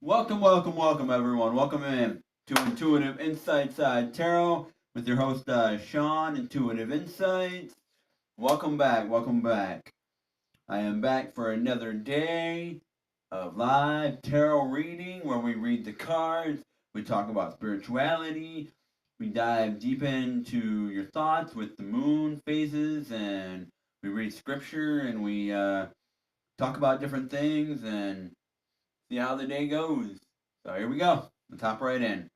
Welcome, welcome, welcome, everyone. Welcome in to Intuitive Insights Tarot with your host, Sean, Intuitive Insights. Welcome back, welcome back. I am back for another day of live tarot reading where we read the cards, we talk about spirituality, we dive deep into your thoughts with the moon phases, and we read scripture and we talk about different things and see how the day goes. So here we go. Let's hop right in.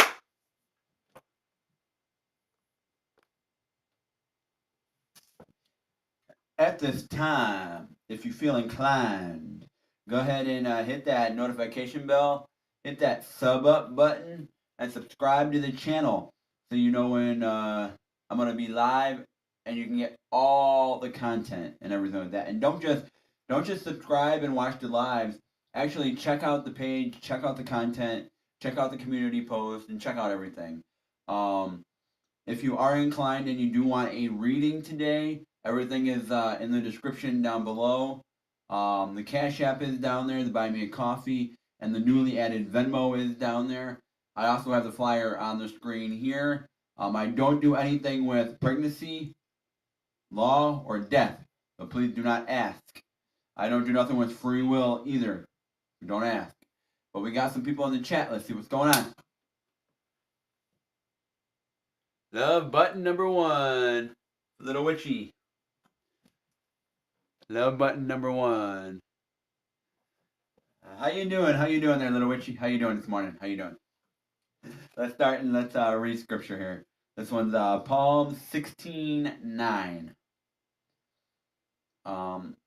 At this time, if you feel inclined, go ahead and hit that notification bell, hit that sub up button, and subscribe to the channel so you know when I'm gonna be live and you can get all the content and everything like that. And don't just subscribe and watch the lives. Actually, check out the page, check out the content, check out the community post, and check out everything. Um, If you are inclined and you do want a reading today, everything is in the description down below. The Cash App is down there, the Buy Me a Coffee, and the newly added Venmo is down there. I also have the flyer on the screen here. I don't do anything with pregnancy, law, or death, so please do not ask. I don't do nothing with free will either. Don't ask. But we got some people in the chat. Let's see what's going on. Love button number one, Little Witchy. Love button number one. How you doing? How you doing there, Little Witchy? How you doing this morning? How you doing? Let's start and let's read scripture here. This one's Psalm 16:9. Um,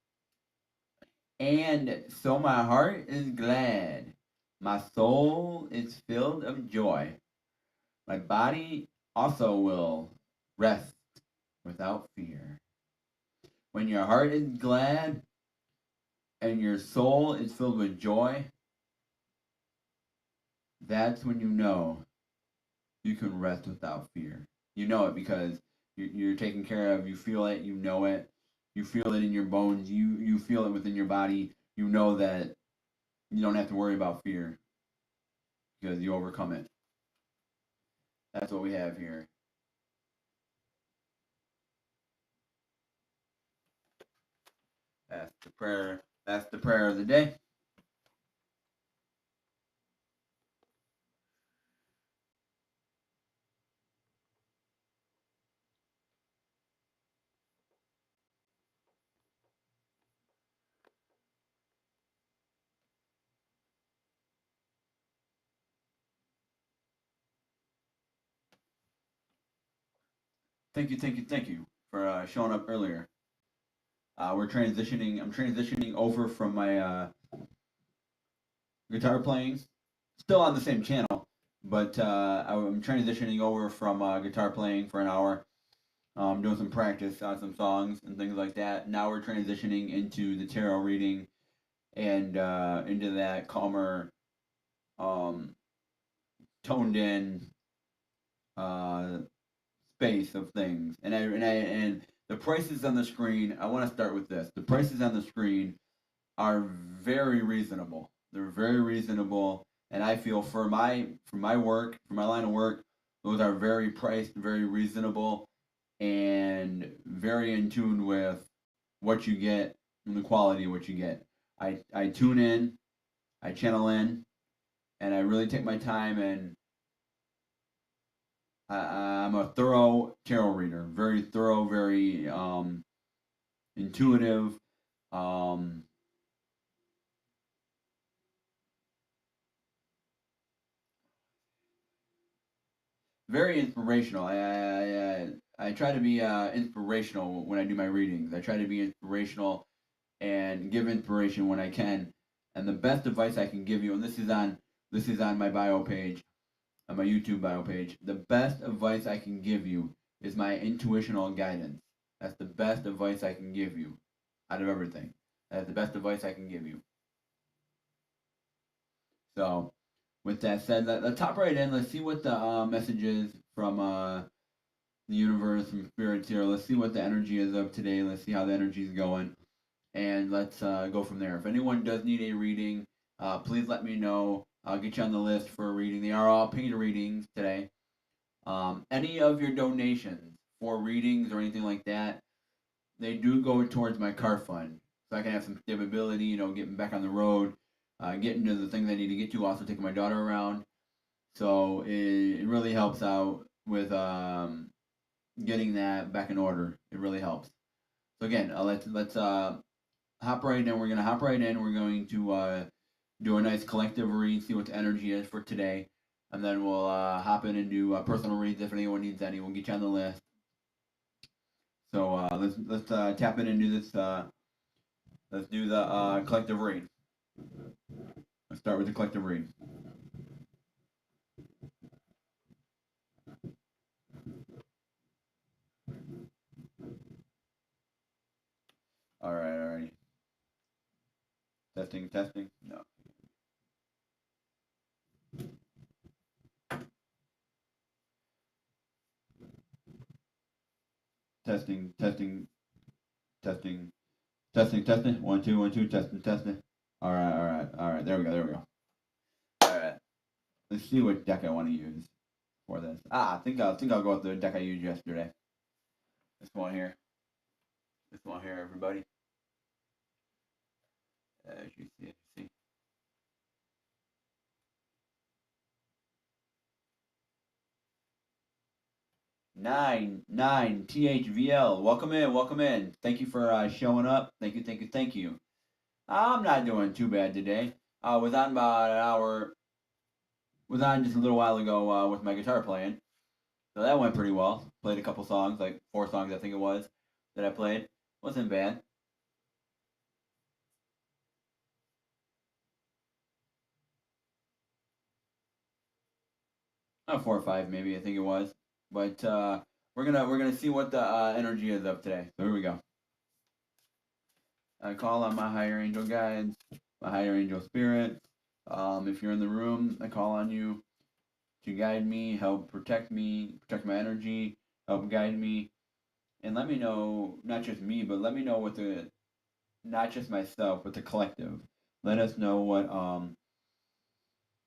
and so my heart is glad, my soul is filled of joy. My body also will rest without fear. When your heart is glad and your soul is filled with joy, that's when you know you can rest without fear. You know it because you're taken care of. You feel it. You know it. You feel it in your bones. You feel it within your body. You know that you don't have to worry about fear because you overcome it. That's what we have here. That's the prayer. That's the prayer of the day. Thank you, thank you, thank you for showing up earlier. We're transitioning. I'm transitioning over from my guitar playing, still on the same channel, but I'm transitioning over from guitar playing for an hour, doing some practice on some songs and things like that. Now we're transitioning into the tarot reading and into that calmer, um, toned in uh, space of things. And the prices on the screen. I want to start with this. The prices on the screen are very reasonable. They're very reasonable, and I feel for my work, for my line of work, those are very priced, very reasonable, and very in tune with what you get and the quality of what you get. I tune in, I channel in, and I really take my time, and I'm a thorough tarot reader, very thorough, very intuitive. Um, Very inspirational. I try to be inspirational when I do my readings. I try to be inspirational and give inspiration when I can. And the best advice I can give you, and this is on my bio page, on my YouTube bio page. The best advice I can give you is my intuitional guidance. That's the best advice I can give you out of everything. That's the best advice I can give you. So, with that said, let's hop right in. Let's see what the message is from the universe and spirits here. Let's see what the energy is of today. Let's see how the energy is going, and let's go from there. If anyone does need a reading, please let me know. I'll get you on the list for a reading. They are all paid readings today. Any of your donations for readings or anything like that, they do go towards my car fund, so I can have some stability. Getting back on the road, getting to the things I need to get to. Also taking my daughter around, so it really helps out with getting that back in order. It really helps. So again, let's hop right in. We're gonna hop right in. We're going to do a nice collective read, see what the energy is for today, and then we'll hop in and do personal reads if anyone needs any. We'll get you on the list. So let's tap in and do this. Let's do the collective read. Let's start with the collective read. All right, all right. Testing, testing. No. Testing, testing, testing, testing, testing. 1, 2, 1, 2. Testing, testing. All right, all right, all right. There we go, there we go. All right. Let's see what deck I want to use for this. I think I'll go with the deck I used yesterday. This one here. This one here, everybody. As you see. 9 THVL. Welcome in, welcome in. Thank you for showing up. Thank you, thank you, thank you. I'm not doing too bad today. I was on about an hour. Was on just a little while ago with my guitar playing, so that went pretty well. Played a couple songs, like 4 songs I think it was, that I played. Wasn't bad. Oh, 4 or 5 maybe I think it was. But we're gonna see what the energy is of today. So here we go. I call on my higher angel guides, my higher angel spirits. If you're in the room, I call on you to guide me, help protect me, protect my energy, help guide me, and let me know, not just me, but let me know not just myself, but the collective. Let us know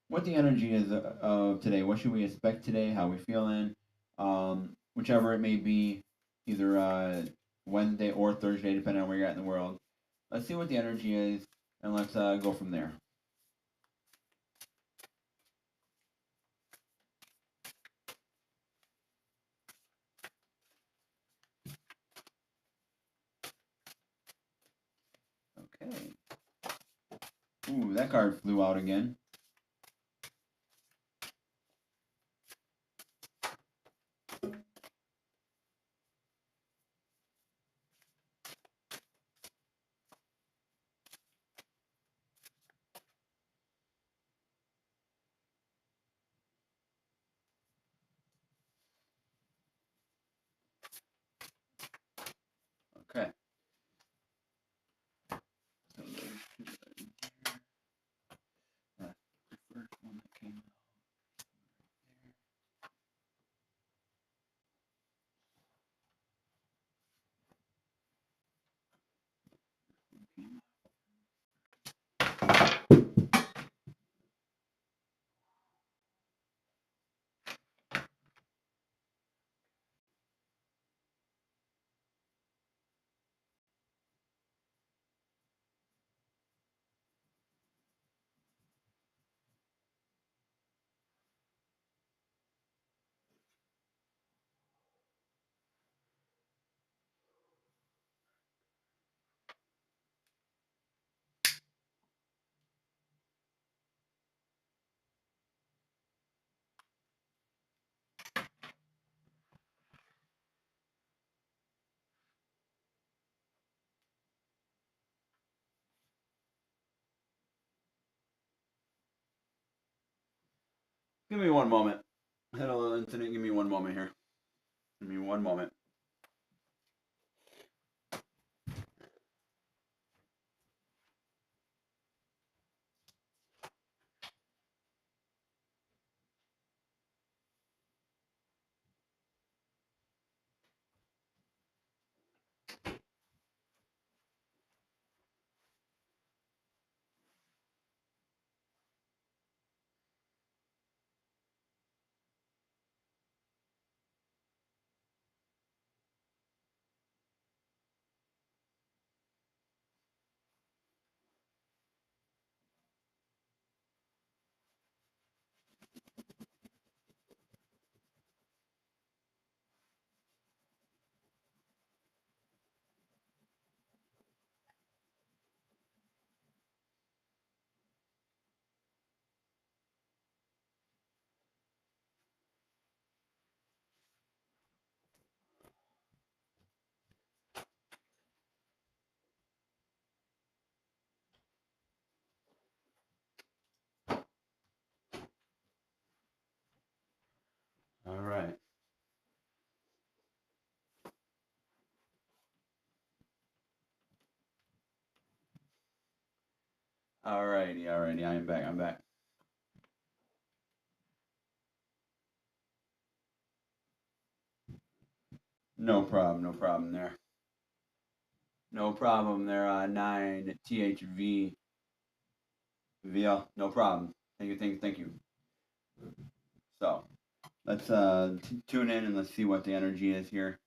what the energy is of today. What should we expect today? How we feeling? Whichever it may be, either Wednesday or Thursday, depending on where you're at in the world. Let's see what the energy is, and let's go from there. Okay. Ooh, that card flew out again. Okay. So that's the first one that came out. Give me one moment. I had a little incident. Give me one moment here. Give me one moment. Alrighty, I am back. I'm back. No problem there. No problem there. 9 THV VL. No problem. Thank you. So let's tune in and let's see what the energy is here.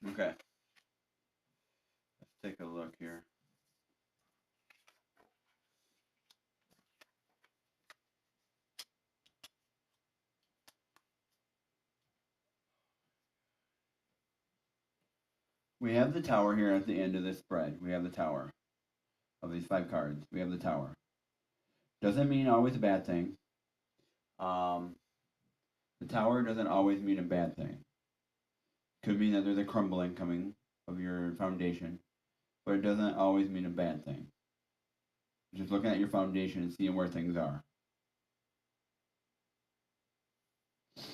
Okay, let's take a look here. We have the tower here at the end of this spread. We have the tower of these 5 cards. We have the tower. Doesn't mean always a bad thing. Um, the tower doesn't always mean a bad thing. Could mean that there's a crumbling coming of your foundation, but it doesn't always mean a bad thing. Just looking at your foundation and seeing where things are. So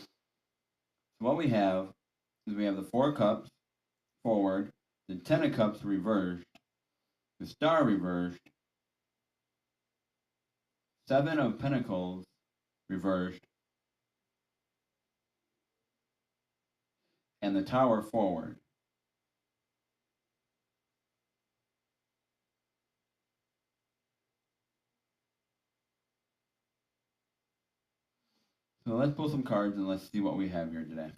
what we have is we have the 4 cups forward, the 10 of cups reversed, the star reversed, 7 of pentacles reversed, and the tower forward. So let's pull some cards and let's see what we have here today.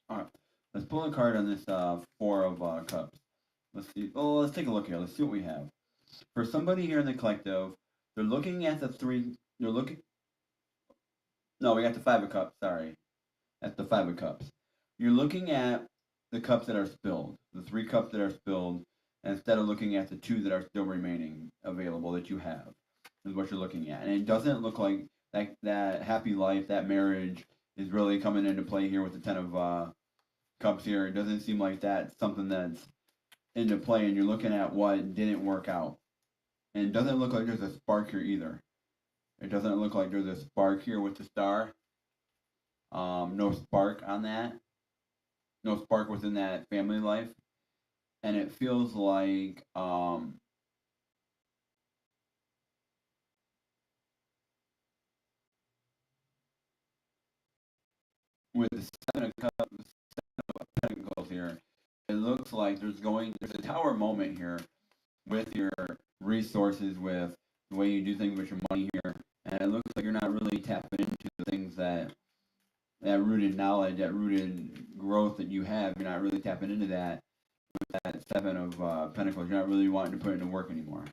All right, let's pull a card on this 4 of cups. Let's see. Oh, let's take a look here. Let's see what we have. For somebody here in the collective, they're looking at the 3. They're looking. No, we got the 5 of cups. Sorry, that's the 5 of cups. You're looking at the cups that are spilled, the 3 cups that are spilled, instead of looking at the 2 that are still remaining available that you have. Is what you're looking at, and it doesn't look like that happy life, that marriage, is really coming into play here with the 10 of cups here. It doesn't seem like that's something that's into play, and you're looking at what didn't work out, and it doesn't look like there's a spark here either. It doesn't look like there's a spark here with the star. No spark on that. No spark within that family life, and it feels like with the 7 of cups, pentacles here, it looks like there's a tower moment here with your resources, with the way you do things with your money here, and it looks like you're not really tapping into the things that rooted knowledge, that rooted growth that you have. You're not really tapping into that with that 7 of pentacles. You're not really wanting to put into work anymore,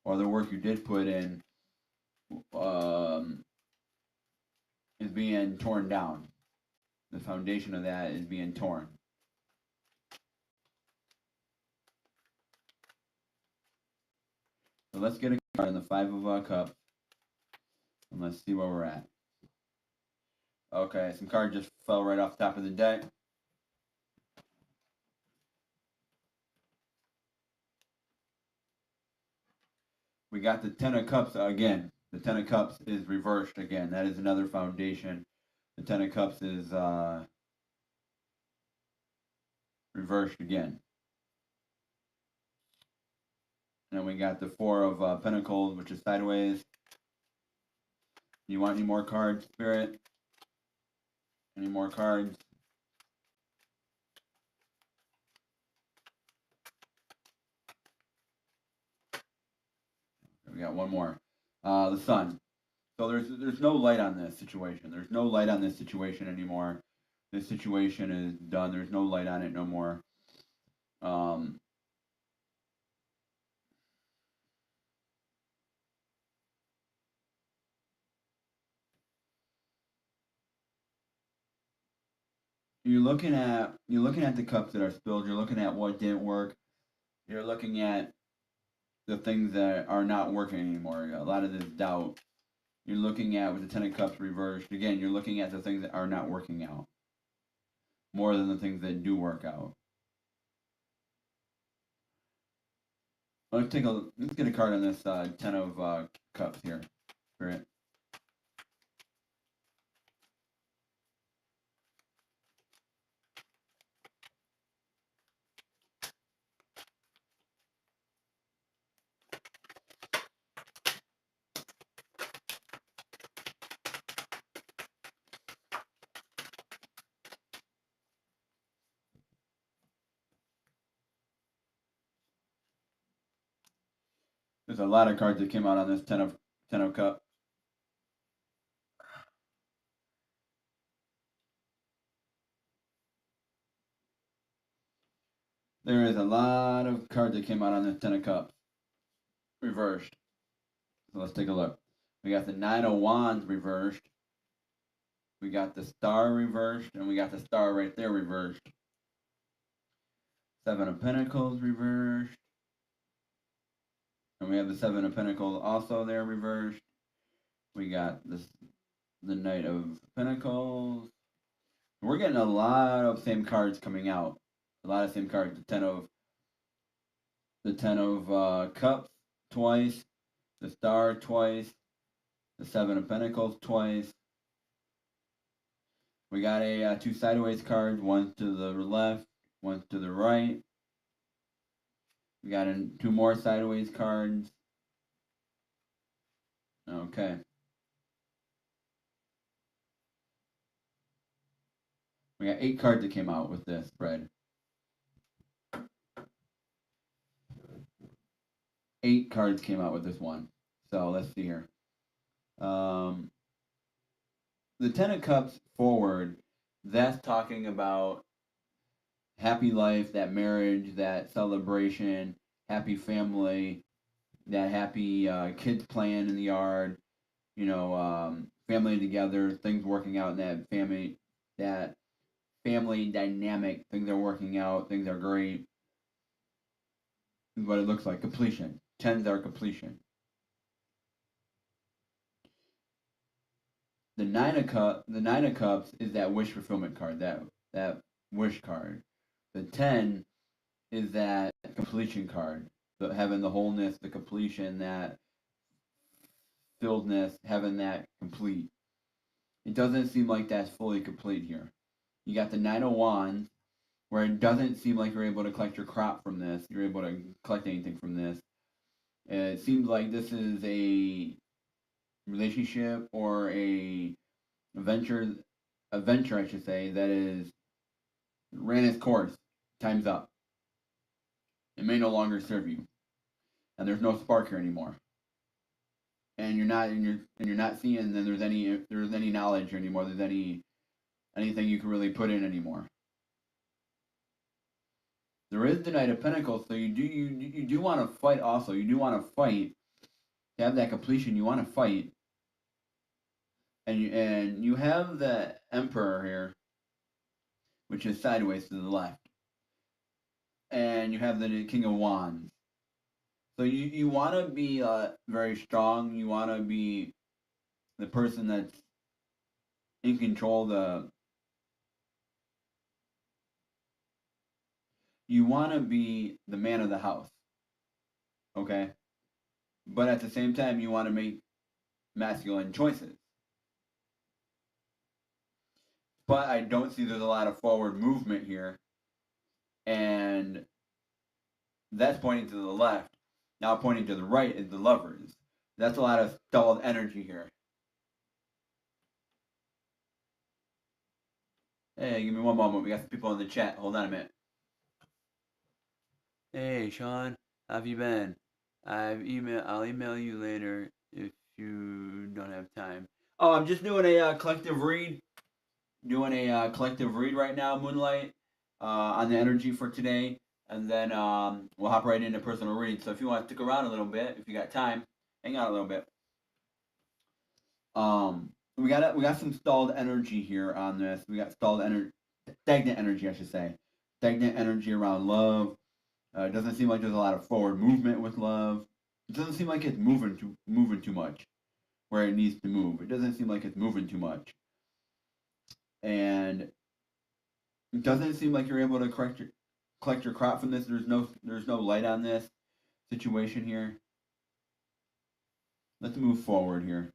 or the work you did put in um, is being torn down. The foundation of that is being torn. So let's get a card in the 5 of cups, and let's see where we're at. Okay, some cards just fell right off the top of the deck. We got the 10 of cups again. The 10 of cups is reversed again. That is another foundation. The 10 of cups is reversed again. And then we got the Four of Pentacles, which is sideways. You want any more cards, Spirit? Any more cards? We got one more. The Sun. So there's no light on this situation. There's no light on this situation anymore. This situation is done. There's no light on it no more. Um, you're looking at the cups that are spilled. You're looking at what didn't work. You're looking at the things that are not working anymore. A lot of this doubt. You're looking at with the Ten of Cups reversed. Again, you're looking at the things that are not working out more than the things that do work out. Let's get a card on this Ten of Cups here. Spirit. There's a lot of cards that came out on this Ten of Cups. There is a lot of cards that came out on this Ten of Cups reversed. So let's take a look. We got the Nine of Wands reversed. We got the Star reversed, and we got the Star right there reversed. Seven of Pentacles reversed. And we have the Seven of Pentacles also there reversed. We got the Knight of Pentacles. We're getting a lot of same cards coming out. A lot of same cards. The Ten of Cups twice. The Star twice. The Seven of Pentacles twice. We got two sideways cards. One to the left. One to the right. We got two more sideways cards. Okay. We got 8 cards that came out with this spread. 8 cards came out with this one. So let's see here. The Ten of Cups forward, that's talking about happy life, that marriage, that celebration, happy family, that happy kids playing in the yard, family together, things working out in that family dynamic, things are working out, things are great. This is what it looks like. Completion. Tens are completion. The Nine of Cups is that wish fulfillment card, that wish card. The 10 is that completion card, having the wholeness, the completion, that filledness, having that complete. It doesn't seem like that's fully complete here. You got the Nine of Wands, where it doesn't seem like you're able to collect your crop from this. You're able to collect anything from this. It seems like this is a relationship or a venture, I should say, that is ran its course. Time's up. It may no longer serve you, and there's no spark here anymore. And you're not seeing that there's any knowledge here anymore. There's anything you can really put in anymore. There is the Knight of Pentacles, so you do want to fight. Also, you do want to fight to have that completion. You want to fight, and you have the Emperor here, which is sideways to the left, and you have the King of Wands. So you want to be very strong. You want to be the person that's in control. You want to be the man of the house. Okay, but at the same time, you want to make masculine choices. But I don't see there's a lot of forward movement here, and that's pointing to the left. Now pointing to the right is the Lovers. That's a lot of stalled energy here. Hey, give me one moment. We got some people in the chat. Hold on a minute. Hey, Sean, how have you been? I'll email you later if you don't have time. Oh, I'm just doing a collective read. Doing a collective read right now, Moonlight, on the energy for today, and then we'll hop right into personal reading. So if you want to stick around a little bit, if you got time, hang on a little bit. We got some stalled energy here on this. We got stalled energy, stagnant energy, I should say, stagnant energy around love. It doesn't seem like there's a lot of forward movement with love. It doesn't seem like it's moving too much where it needs to move. It doesn't seem like it's moving too much, and it doesn't seem like you're able to collect your crop from this. There's no light on this situation here. Let's move forward here.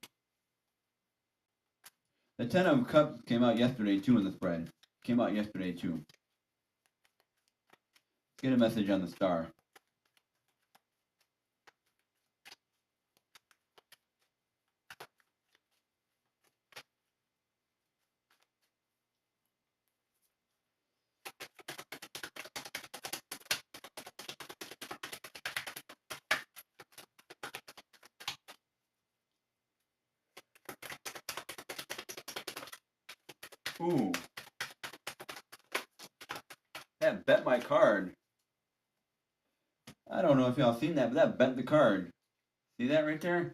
The Ten of Cups came out yesterday too in the spread. Came out yesterday too. Let's get a message on the star. Ooh, that bent my card. I don't know if y'all seen that, but that bent the card. See that right there?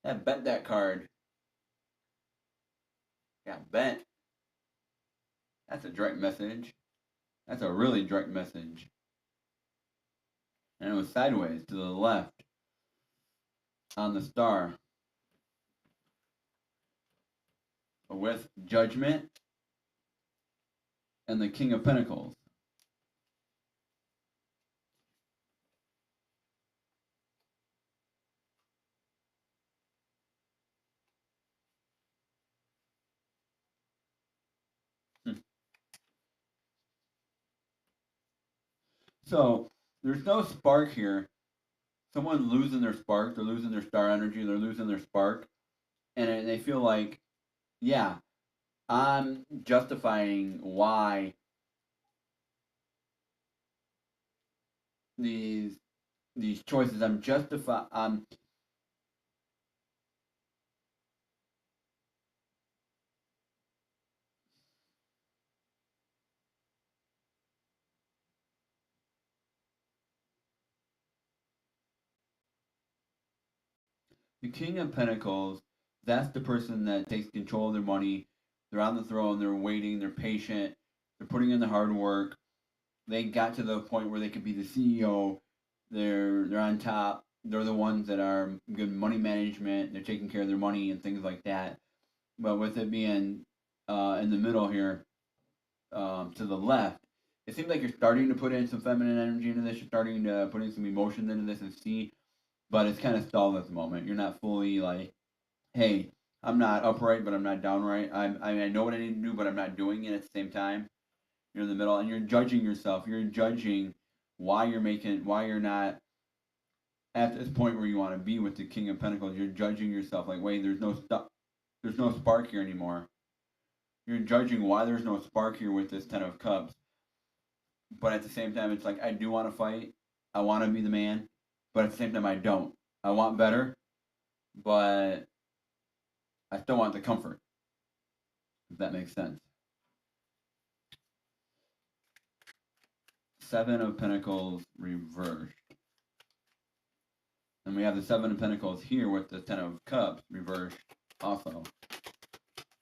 That bent that card. Got bent. That's a direct message. That's a really direct message. And it was sideways to the left on the star with Judgment and the King of Pentacles. So there's no spark here. Someone losing their spark, they're losing their star energy, they're losing their spark, and they feel like, yeah, I'm justifying why these these choices. I'm justify. The King of Pentacles. That's the person that takes control of their money. They're on the throne. They're waiting. They're patient. They're putting in the hard work. They got to the point where they could be the CEO. They're on top. They're the ones that are good money management. They're taking care of their money and things like that. But with it being in the middle here, to the left, it seems like you're starting to put in some feminine energy into this. You're starting to put in some emotions into this and see, but it's kind of stalled at the moment. You're not fully like, hey, I'm not upright, but I'm not downright. I know what I need to do, but I'm not doing it at the same time. You're in the middle, and you're judging yourself. You're judging why you're not at this point where you want to be with the King of Pentacles. You're judging yourself like, wait, there's no spark here anymore. You're judging why there's no spark here with this Ten of Cups. But at the same time, it's like, I do want to fight. I want to be the man, but at the same time, I don't. I want better, but I still want the comfort. If that makes sense. Seven of Pentacles reversed. And we have the Seven of Pentacles here with the Ten of Cups reversed also.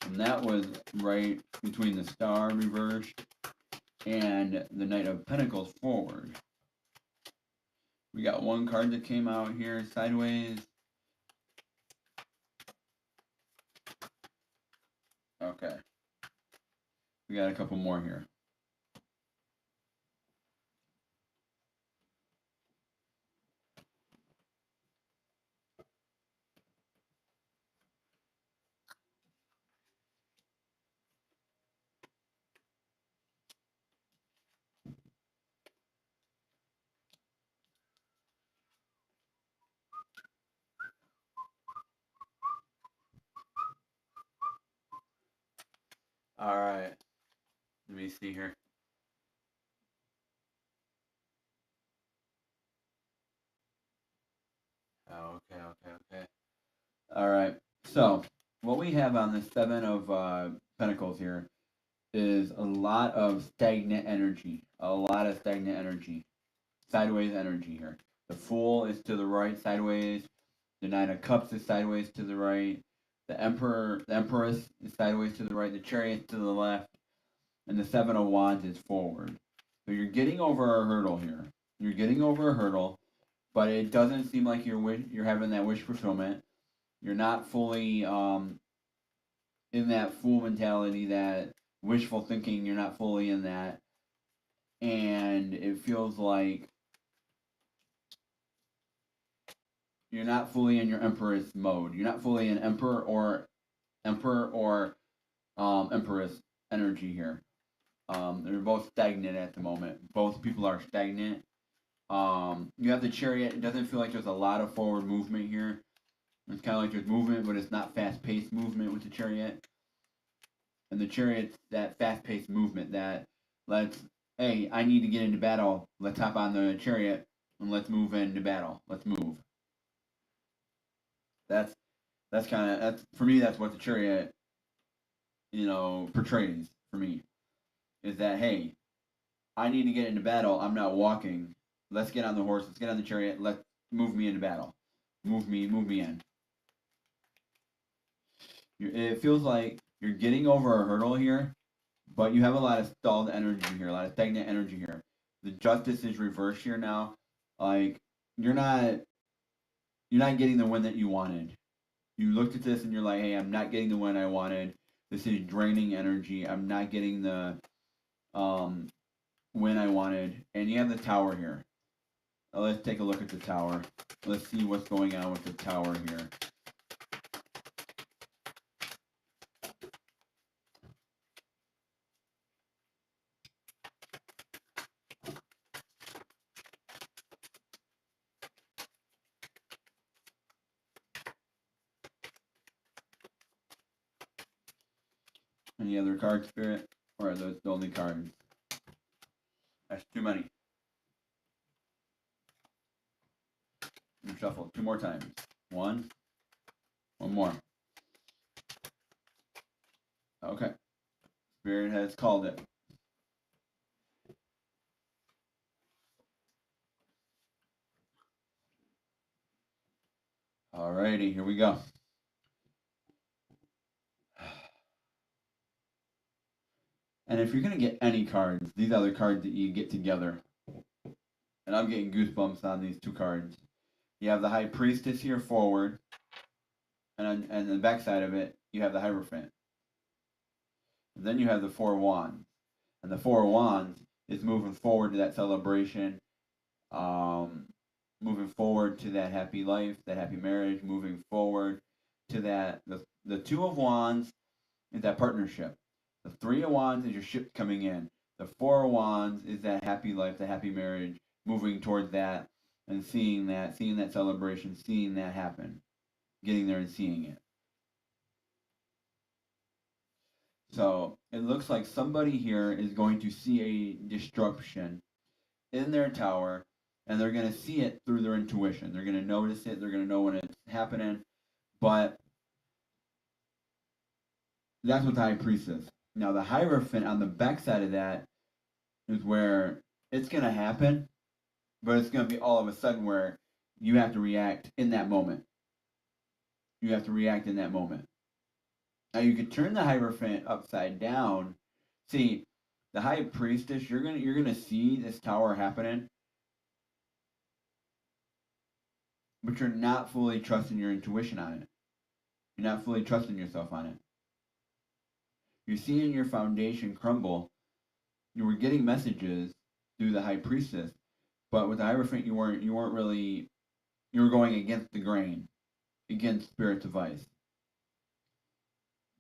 And that was right between the Star reversed and the Knight of Pentacles forward. We got one card that came out here sideways. Okay. We got a couple more here. All right. Let me see here. Okay, okay, okay. All right. So what we have on the Seven of Pentacles here is a lot of stagnant energy. A lot of stagnant energy. Sideways energy here. The Fool is to the right, sideways. The Nine of Cups is sideways to the right. The Empress is sideways to the right. The Chariot to the left, and the Seven of Wands is forward. So you're getting over a hurdle here. You're getting over a hurdle, but it doesn't seem like you're having that wish fulfillment. You're not fully in that fool mentality, that wishful thinking. You're not fully in that, and it feels like you're not fully in your Empress mode. You're not fully in Emperor or Empress energy here. They're both stagnant at the moment. Both people are stagnant. You have the Chariot. It doesn't feel like there's a lot of forward movement here. It's kind of like there's movement, but it's not fast-paced movement with the Chariot. And the Chariot's that fast-paced movement that hey, I need to get into battle. Let's hop on the Chariot and let's move into battle. Let's move. That's that's for me. That's what the Chariot, portrays for me. Is that, hey, I need to get into battle. I'm not walking. Let's get on the horse. Let's get on the chariot. Let's move me into battle. Move me in. It feels like you're getting over a hurdle here, but you have a lot of stalled energy here, a lot of stagnant energy here. The justice is reversed here now. Like you're not getting the win that you wanted. You looked at this and you're like, hey, I'm not getting the win I wanted. This is draining energy. I'm not getting the win I wanted. And you have the tower here. Now let's take a look at the tower. Let's see what's going on with the tower here. Any other card, Spirit? Or are those the only cards? That's too many. And shuffle two more times. One more. Okay. Spirit has called it. Alrighty, here we go. And if you're going to get any cards, these are the cards that you get together. And I'm getting goosebumps on these two cards. You have the High Priestess here forward. And on the back side of it, you have the Hierophant. And then you have the Four of Wands. And the Four of Wands is moving forward to that celebration, moving forward to that happy life, that happy marriage, moving forward to that. The Two of Wands is that partnership. The Three of Wands is your ship coming in. The Four of Wands is that happy life, that happy marriage, moving towards that and seeing that celebration, seeing that happen, getting there and seeing it. So it looks like somebody here is going to see a disruption in their tower, and they're going to see it through their intuition. They're going to notice it. They're going to know when it's happening. But that's what the High Priest is. Now, the Hierophant on the backside of that is where it's going to happen, but it's going to be all of a sudden where you have to react in that moment. You have to react in that moment. Now, you could turn the Hierophant upside down. See, the High Priestess, you're gonna see this tower happening, but you're not fully trusting your intuition on it. You're not fully trusting yourself on it. You're seeing your foundation crumble. You were getting messages through the High Priestess, but with the Hierophant, you weren't really. You were going against the grain, against Spirit's advice.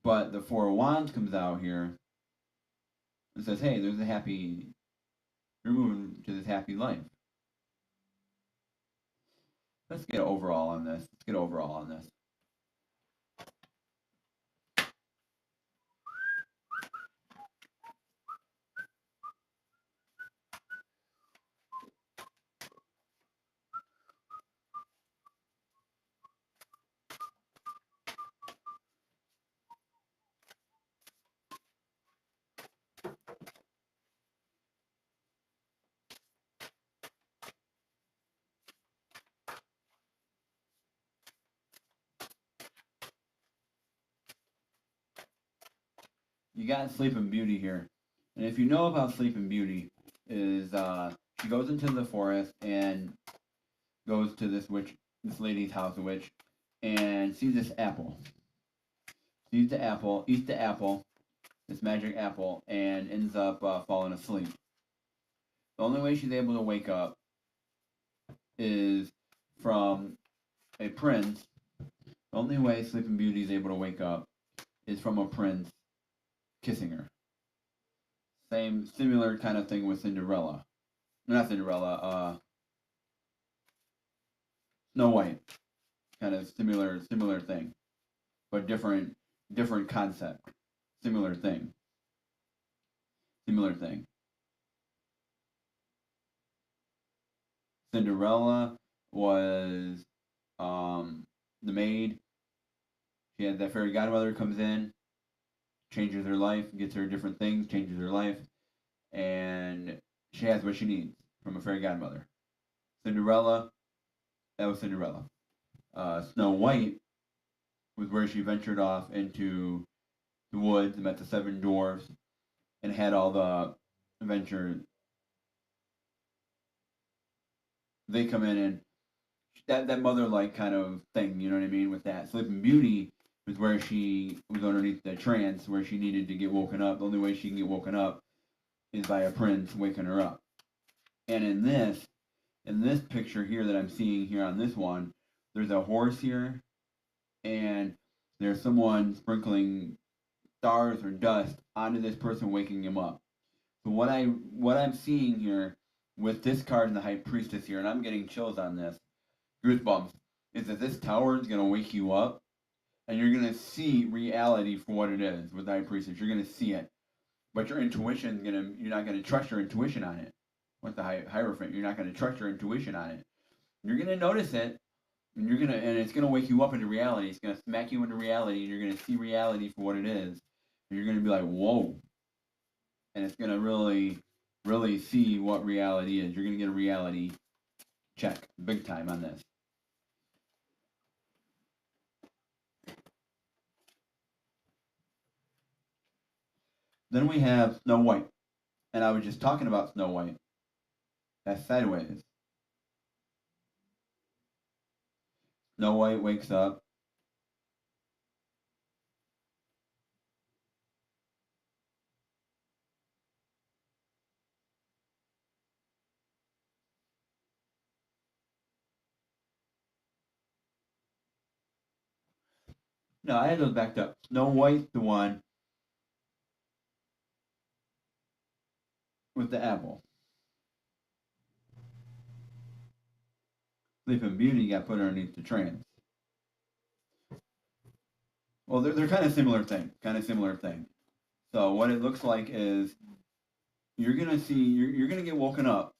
But the Four of Wands comes out here and says, "Hey, there's a happy. You're moving to this happy life." Let's get overall on this. Let's get overall on this. you got Sleeping Beauty here. And if you know about Sleeping Beauty, is she goes into the forest and goes to this lady's house, a witch, and sees this apple. Sees the apple, eats the apple, this magic apple, and ends up falling asleep. The only way she's able to wake up is from a prince. The only way Sleeping Beauty is able to wake up is from a prince kissing her. Same, similar kind of thing with Cinderella. Not Cinderella, Snow White. Kind of similar thing, but different concept. Similar thing. Similar thing. Cinderella was the maid. She had that fairy godmother comes in, changes her life, gets her different things, changes her life, and she has what she needs from a fairy godmother. Cinderella, that was Cinderella. Snow White was where she ventured off into the woods, met the seven dwarfs, and had all the adventures. They come in and that mother like kind of thing, you know what I mean? With that Sleeping Beauty was where she was underneath the trance, where she needed to get woken up. The only way she can get woken up is by a prince waking her up. And in this picture here that I'm seeing here on this one, there's a horse here, and there's someone sprinkling stars or dust onto this person, waking him up. So what I'm seeing here with this card and the High Priestess here, and I'm getting chills on this, goosebumps, is that this tower is gonna wake you up, and you're gonna see reality for what it is with the High Priestess. You're gonna see it, but your intuition's you're not gonna trust your intuition on it. With the Hierophant, you're not gonna trust your intuition on it. You're gonna notice it, and it's gonna wake you up into reality. It's gonna smack you into reality, and you're gonna see reality for what it is. And you're gonna be like, whoa, and it's gonna really see what reality is. You're gonna get a reality check, big time on this. Then we have Snow White, and I was just talking about Snow White. That's sideways. Snow White wakes up. No, I had those backed up. Snow White's the one with the apple. Sleeping Beauty got put underneath the trance. Well, they're kind of similar thing. Kind of similar thing. So what it looks like is you're gonna get woken up,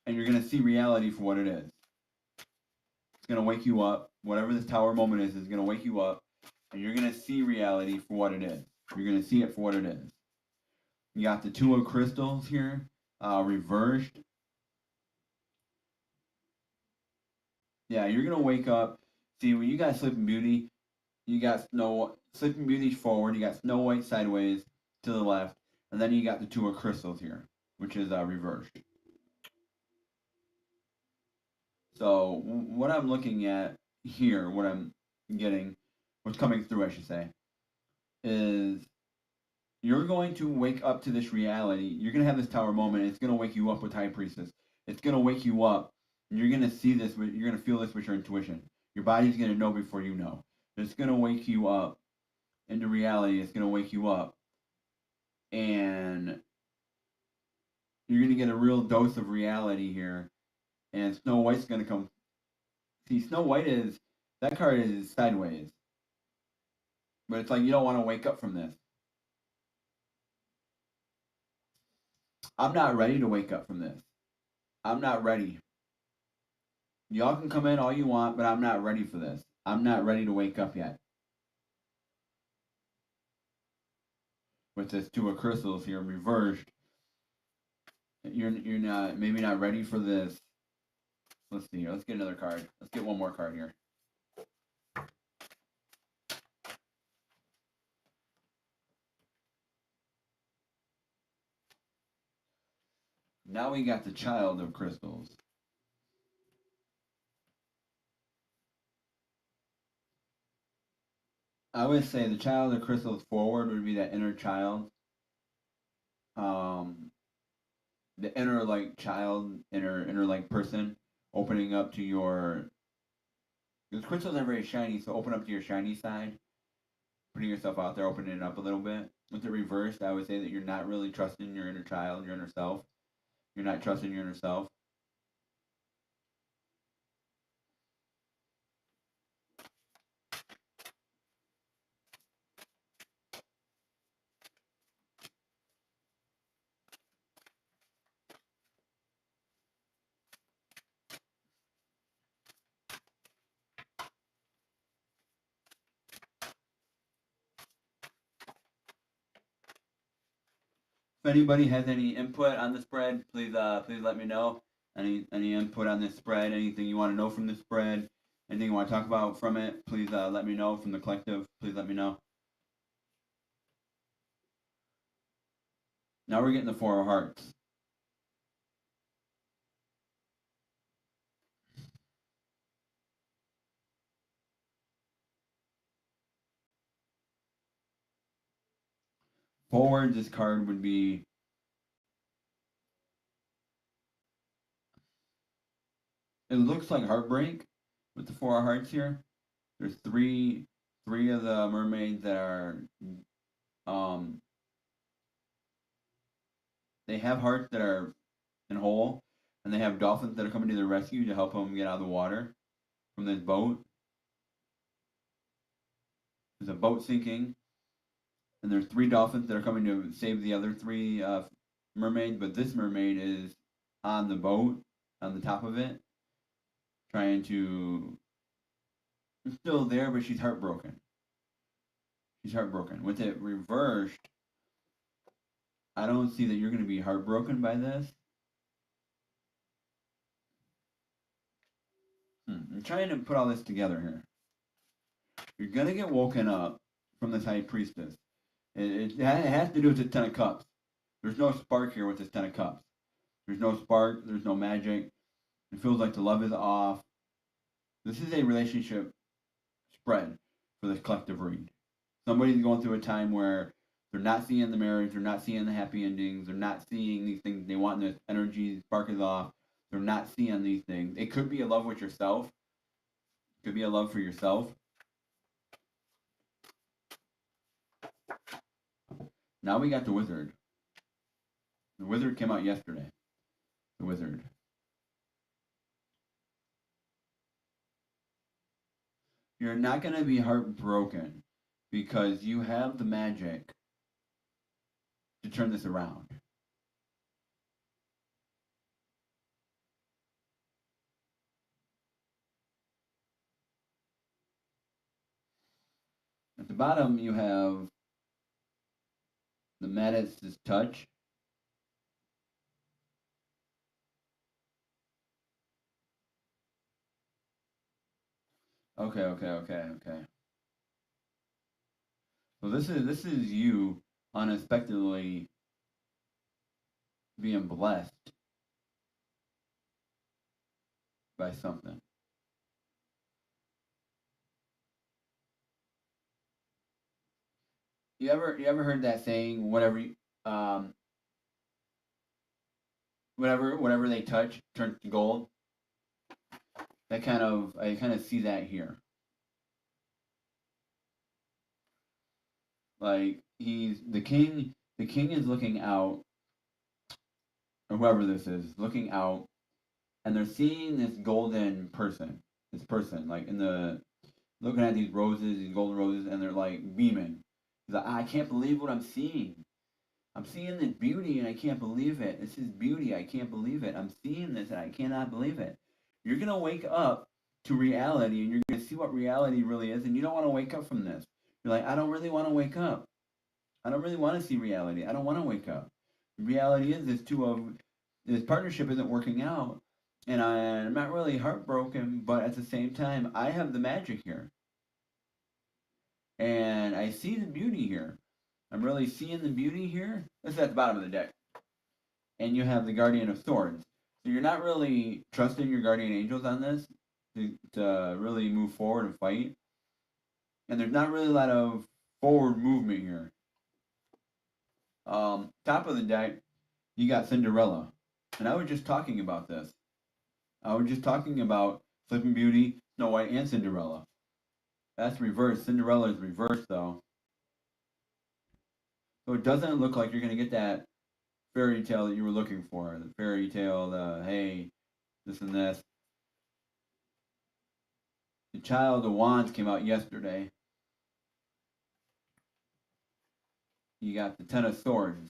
and you're gonna see reality for what it is. It's gonna wake you up. Whatever this tower moment is gonna wake you up, and you're gonna see reality for what it is. You're gonna see it for what it is. You got the two of crystals here, reversed. Yeah, you're gonna wake up. See, when you got Sleeping Beauty, you got Sleeping Beauty forward. You got Snow White sideways to the left, and then you got the two of crystals here, which is reversed. So what I'm looking at here, what I'm getting, what's coming through, I should say, is you're going to wake up to this reality. You're going to have this tower moment. It's going to wake you up with High Priestess. It's going to wake you up. And you're going to see this. You're going to feel this with your intuition. Your body's going to know before you know. It's going to wake you up into reality. It's going to wake you up. And you're going to get a real dose of reality here. And Snow White's going to come. See, Snow White that card is sideways. But it's like you don't want to wake up from this. I'm not ready to wake up from this. I'm not ready. Y'all can come in all you want, but I'm not ready for this. I'm not ready to wake up yet. With this two of crystals here reversed, you're not maybe not ready for this. Let's see here. Let's get another card. Let's get one more card here. Now we got the Child of Crystals. I would say the Child of Crystals forward would be that inner child. Um, the inner like child, inner like person, opening up to your. Because crystals are very shiny, so open up to your shiny side, putting yourself out there, opening it up a little bit. With the reverse, I would say that you're not really trusting your inner child, your inner self. You're not trusting your inner self. If anybody has any input on the spread, please let me know. Any input on this spread, anything you want to know from the spread, anything you want to talk about from it, please let me know from the collective. Please let me know. Now we're getting the Four of Hearts. Forward, this card would be. It looks like heartbreak with the Four of Hearts here. There's three of the mermaids that are um they have hearts that are in whole, and they have dolphins that are coming to their rescue to help them get out of the water from this boat. There's a boat sinking, and there's three dolphins that are coming to save the other three mermaids. But this mermaid is on the boat, on the top of it, trying to. She's still there, but she's heartbroken. She's heartbroken. With it reversed, I don't see that you're going to be heartbroken by this. I'm trying to put all this together here. You're going to get woken up from this High Priestess. It has to do with the Ten of Cups. There's no spark here with this Ten of Cups. There's no spark. There's no magic. It feels like the love is off. This is a relationship spread for this collective read. Somebody's going through a time where they're not seeing the marriage, they're not seeing the happy endings, they're not seeing these things they want. This energy spark is off. They're not seeing these things. It could be a love with yourself. It could be a love for yourself. Now we got the Wizard. The Wizard came out yesterday. The Wizard. You're not going to be heartbroken because you have the magic to turn this around. At the bottom, you have the Madness's touch. Okay. So this is you unexpectedly being blessed by something. You ever heard that saying, um whatever they touch turns to gold? That kind of I kind of see that here. Like he's the king. The king is looking out, or whoever this is, looking out, and they're seeing this golden person. This person, like in the looking at these roses, these golden roses, and they're like beaming. He's like, I can't believe what I'm seeing. I'm seeing this beauty, and I can't believe it. This is beauty. I can't believe it. I'm seeing this, and I cannot believe it. You're gonna wake up to reality, and you're gonna see what reality really is, and you don't want to wake up from this. You're like, I don't really want to wake up. I don't really want to see reality. I don't want to wake up. The reality is this partnership isn't working out, and I'm not really heartbroken, but at the same time, I have the magic here, and I see the beauty here. I'm really seeing the beauty here. This is at the bottom of the deck. and you have the Guardian of Swords. So you're not really trusting your guardian angels on this to really move forward and fight. And there's not really a lot of forward movement here. Top of the deck, you got Cinderella. And I was just talking about this. I was just talking about Sleeping Beauty, Snow White, and Cinderella. That's reversed. Cinderella is reversed, though. So it doesn't look like you're going to get that fairy tale that you were looking for. The fairy tale, the hey, this and this. The Child of Wands came out yesterday. You got the Ten of Swords.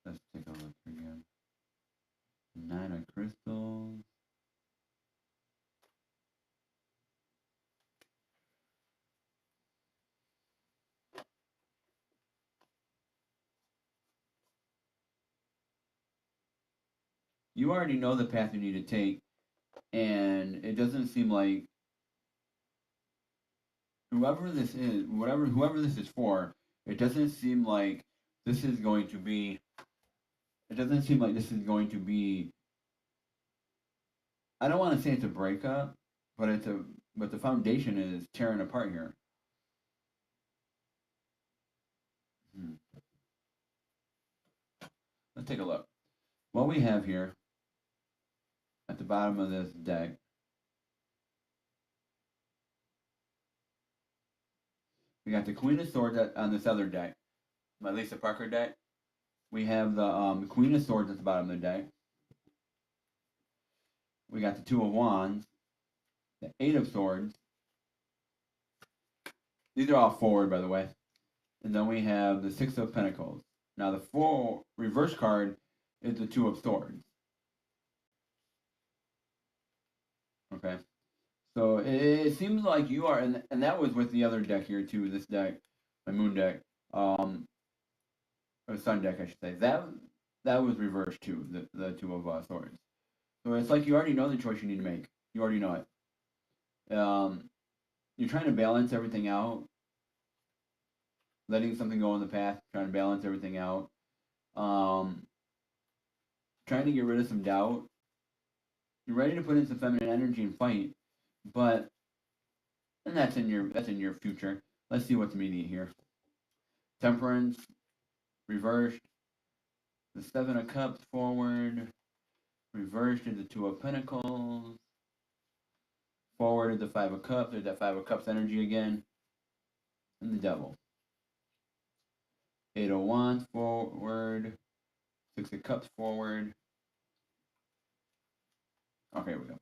Let's take a look again. Nine of Crystals. You already know the path you need to take, and it doesn't seem like whoever this is, whoever this is for, it doesn't seem like this is going to be. It doesn't seem like this is going to be. I don't want to say it's a breakup, but but the foundation is tearing apart here. Hmm. Let's take a look. What we have here at the bottom of this deck, we got the Queen of Swords on this other deck, my Lisa Parker deck. We have the Queen of Swords at the bottom of the deck. We got the Two of Wands, the Eight of Swords. These are all forward, by the way. And then we have the Six of Pentacles. Now the full reverse card is the Two of Swords. Okay. So it seems like you are, and that was with the other deck here too. This deck, my Moon deck, or Sun deck, I should say. That was reversed too. The Two of Swords. So it's like you already know the choice you need to make. You already know it. You're trying to balance everything out, letting something go in the past, trying to balance everything out, trying to get rid of some doubt. You're ready to put in some feminine energy and fight, but and that's in your future. Let's see what's immediate here. Temperance reversed. The Seven of Cups forward. Reversed is the Two of Pentacles. Forward is the Five of Cups. There's that Five of Cups energy again. And the Devil. Eight of Wands forward. Six of Cups forward. Okay, here we go.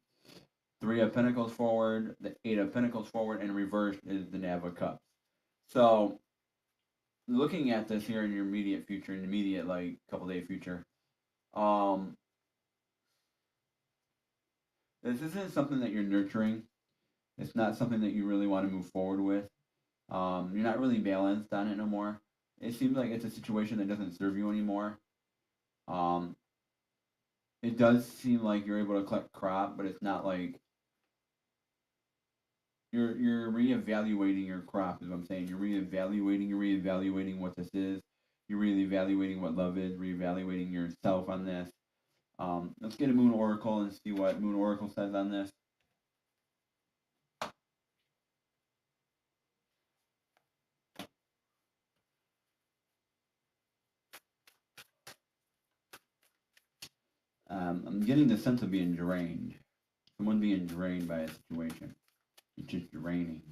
Three of Pentacles forward. The Eight of Pentacles forward. And reversed is the Knave of Cups. So, looking at this here in your immediate future, in immediate, like, couple day future, this isn't something that you're nurturing. It's not something that you really want to move forward with. You're not really balanced on it no more. It seems like it's a situation that doesn't serve you anymore. Um, it does seem like you're able to collect crop, but it's not like you're reevaluating your crop is what I'm saying. You're reevaluating what this is. You're reevaluating what love is, reevaluating yourself on this. Let's get a Moon Oracle and see what Moon Oracle says on this. I'm getting the sense of being drained. Someone being drained by a situation. It's just draining.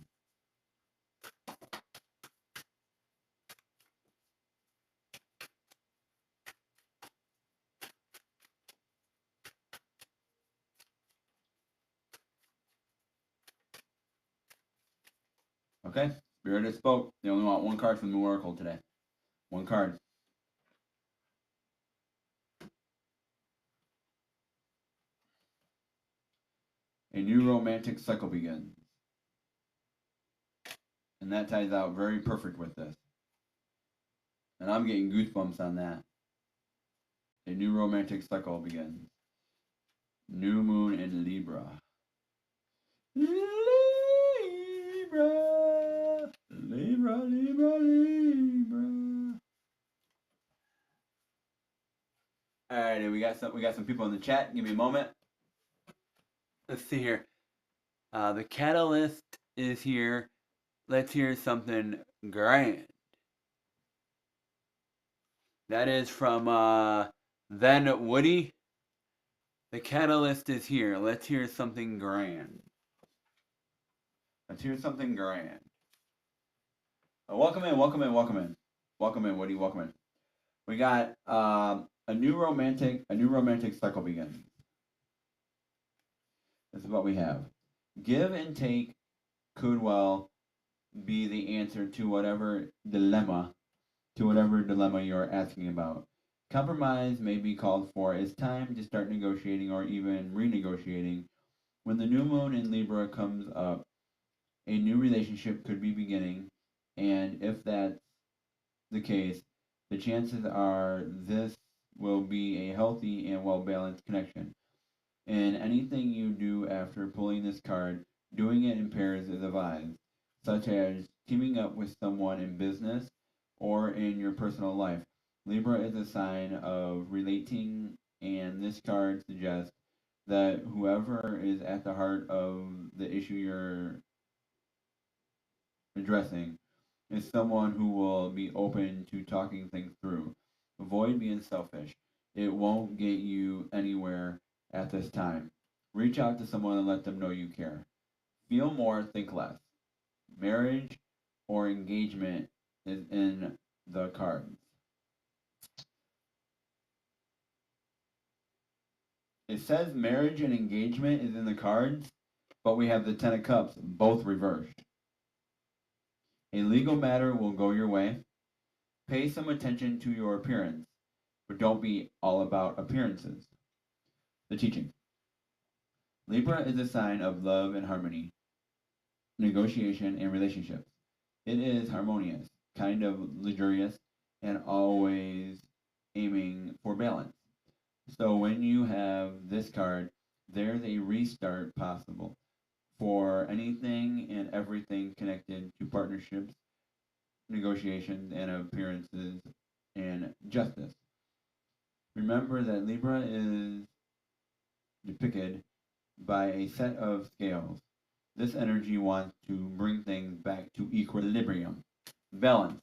Okay? Spirit has spoke. They only want one card from the Oracle today. One card. A new romantic cycle begins. And that ties out very perfect with this. And I'm getting goosebumps on that. A new romantic cycle begins. New moon in Libra. Libra. Libra, Libra, Libra. Alrighty, we got some people in the chat. Give me a moment. Let's see here. The catalyst is here. Let's hear something grand. That is from Then Woody. The catalyst is here. Let's hear something grand. Let's hear something grand. Welcome in, welcome in, welcome in. Welcome in, Woody, welcome in. We got a new romantic cycle begins. This is what we have. Give and take could well be the answer to whatever dilemma you're asking about. Compromise may be called for. It's time to start negotiating or even renegotiating. When the new moon in Libra comes up, a new relationship could be beginning, and if that's the case, the chances are this will be a healthy and well balanced connection. And anything you do after pulling this card, doing it in pairs is advised, such as teaming up with someone in business or in your personal life. Libra is a sign of relating, and this card suggests that whoever is at the heart of the issue you're addressing is someone who will be open to talking things through. Avoid being selfish. It won't get you anywhere at this time. Reach out to someone and let them know you care. Feel more, think less. Marriage or engagement is in the cards. It says marriage and engagement is in the cards, but we have the Ten of Cups, both reversed. A legal matter will go your way. Pay some attention to your appearance, but don't be all about appearances. The teaching. Libra is a sign of love and harmony, negotiation, and relationships. It is harmonious, kind of luxurious, and always aiming for balance. So when you have this card, there's a restart possible for anything and everything connected to partnerships, negotiations, and appearances and justice. Remember that Libra is depicted by a set of scales. This energy wants to bring things back to equilibrium, balance,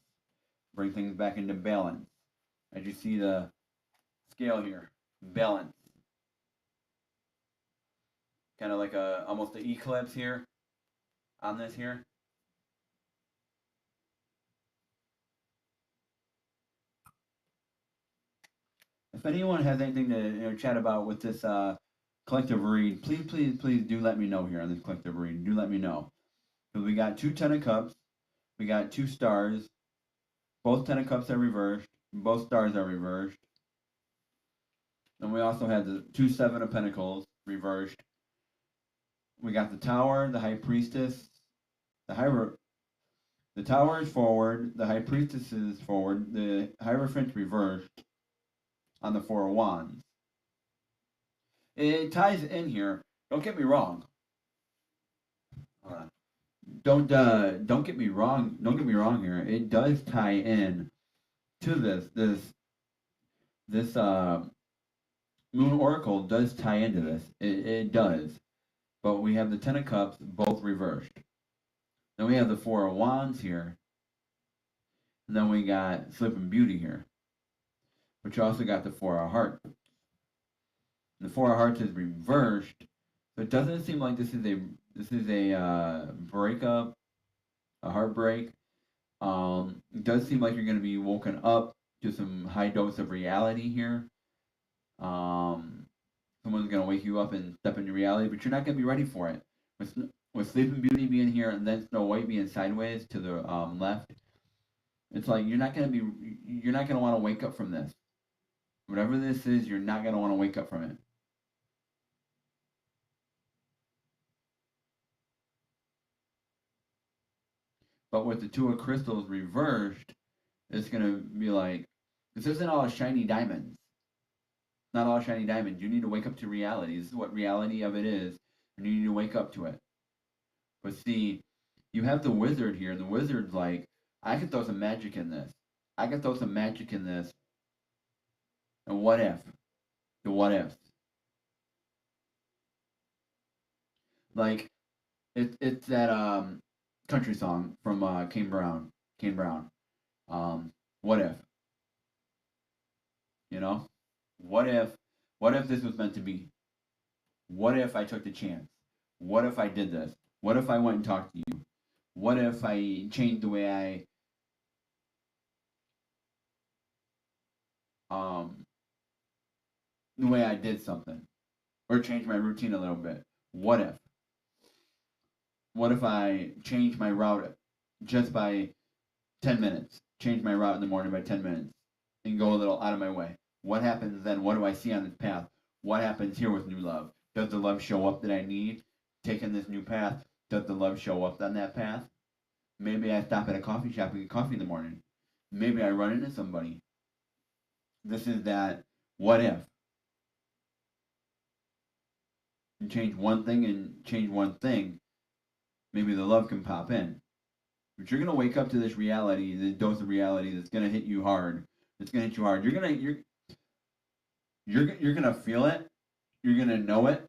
bring things back into balance. As you see the scale here, balance. Kind of like almost an eclipse here on this here. If anyone has anything to chat about with this collective read, please do let me know here on this collective read. Do let me know. So we got two Ten of Cups, we got two stars. Both Ten of Cups are reversed. Both stars are reversed. And we also had the two Seven of Pentacles reversed. We got the Tower, the High Priestess, the Tower is forward, the High Priestess is forward, the Hierophant reversed on the Four of Wands. It ties in here. Don't get me wrong. Hold on. Don't get me wrong. Don't get me wrong here. It does tie in to this Moon Oracle does tie into this. It does. But we have the Ten of Cups both reversed. Then we have the Four of Wands here. And then we got Sleeping Beauty here. But you also got the Four of Hearts. The Four of Hearts is reversed. So it doesn't seem like this is a breakup, a heartbreak. It does seem like you're going to be woken up to some high dose of reality here. Someone's going to wake you up and step into reality, but you're not going to be ready for it. With Sleeping Beauty being here and then Snow White being sideways to the left, it's like you're not going to want to wake up from this. Whatever this is, you're not going to want to wake up from it. But with the Two of Crystals reversed, it's going to be like, this isn't all shiny diamonds. Not all shiny diamonds. You need to wake up to reality. This is what reality of it is, and you need to wake up to it. But see, you have the Wizard here. The Wizard's like, I could throw some magic in this. I could throw some magic in this. And what if? The what ifs. Like it's that country song from Kane Brown. Kane Brown. What if? You know? What if what if this was meant to be? What if I took the chance? What if I did this? What if I went and talked to you? What if I changed um the way I did something? Or changed my routine a little bit? What if? What if I change my route just by 10 minutes? Change my route in the morning by 10 minutes and go a little out of my way. What happens then? What do I see on this path? What happens here with new love? Does the love show up that I need? Taking this new path, does the love show up on that path? Maybe I stop at a coffee shop and get coffee in the morning. Maybe I run into somebody. This is that what if. You change one thing and change one thing, maybe the love can pop in. But you're gonna wake up to this reality, this dose of reality that's gonna hit you hard. It's gonna hit you hard. You're gonna feel it. You're gonna know it.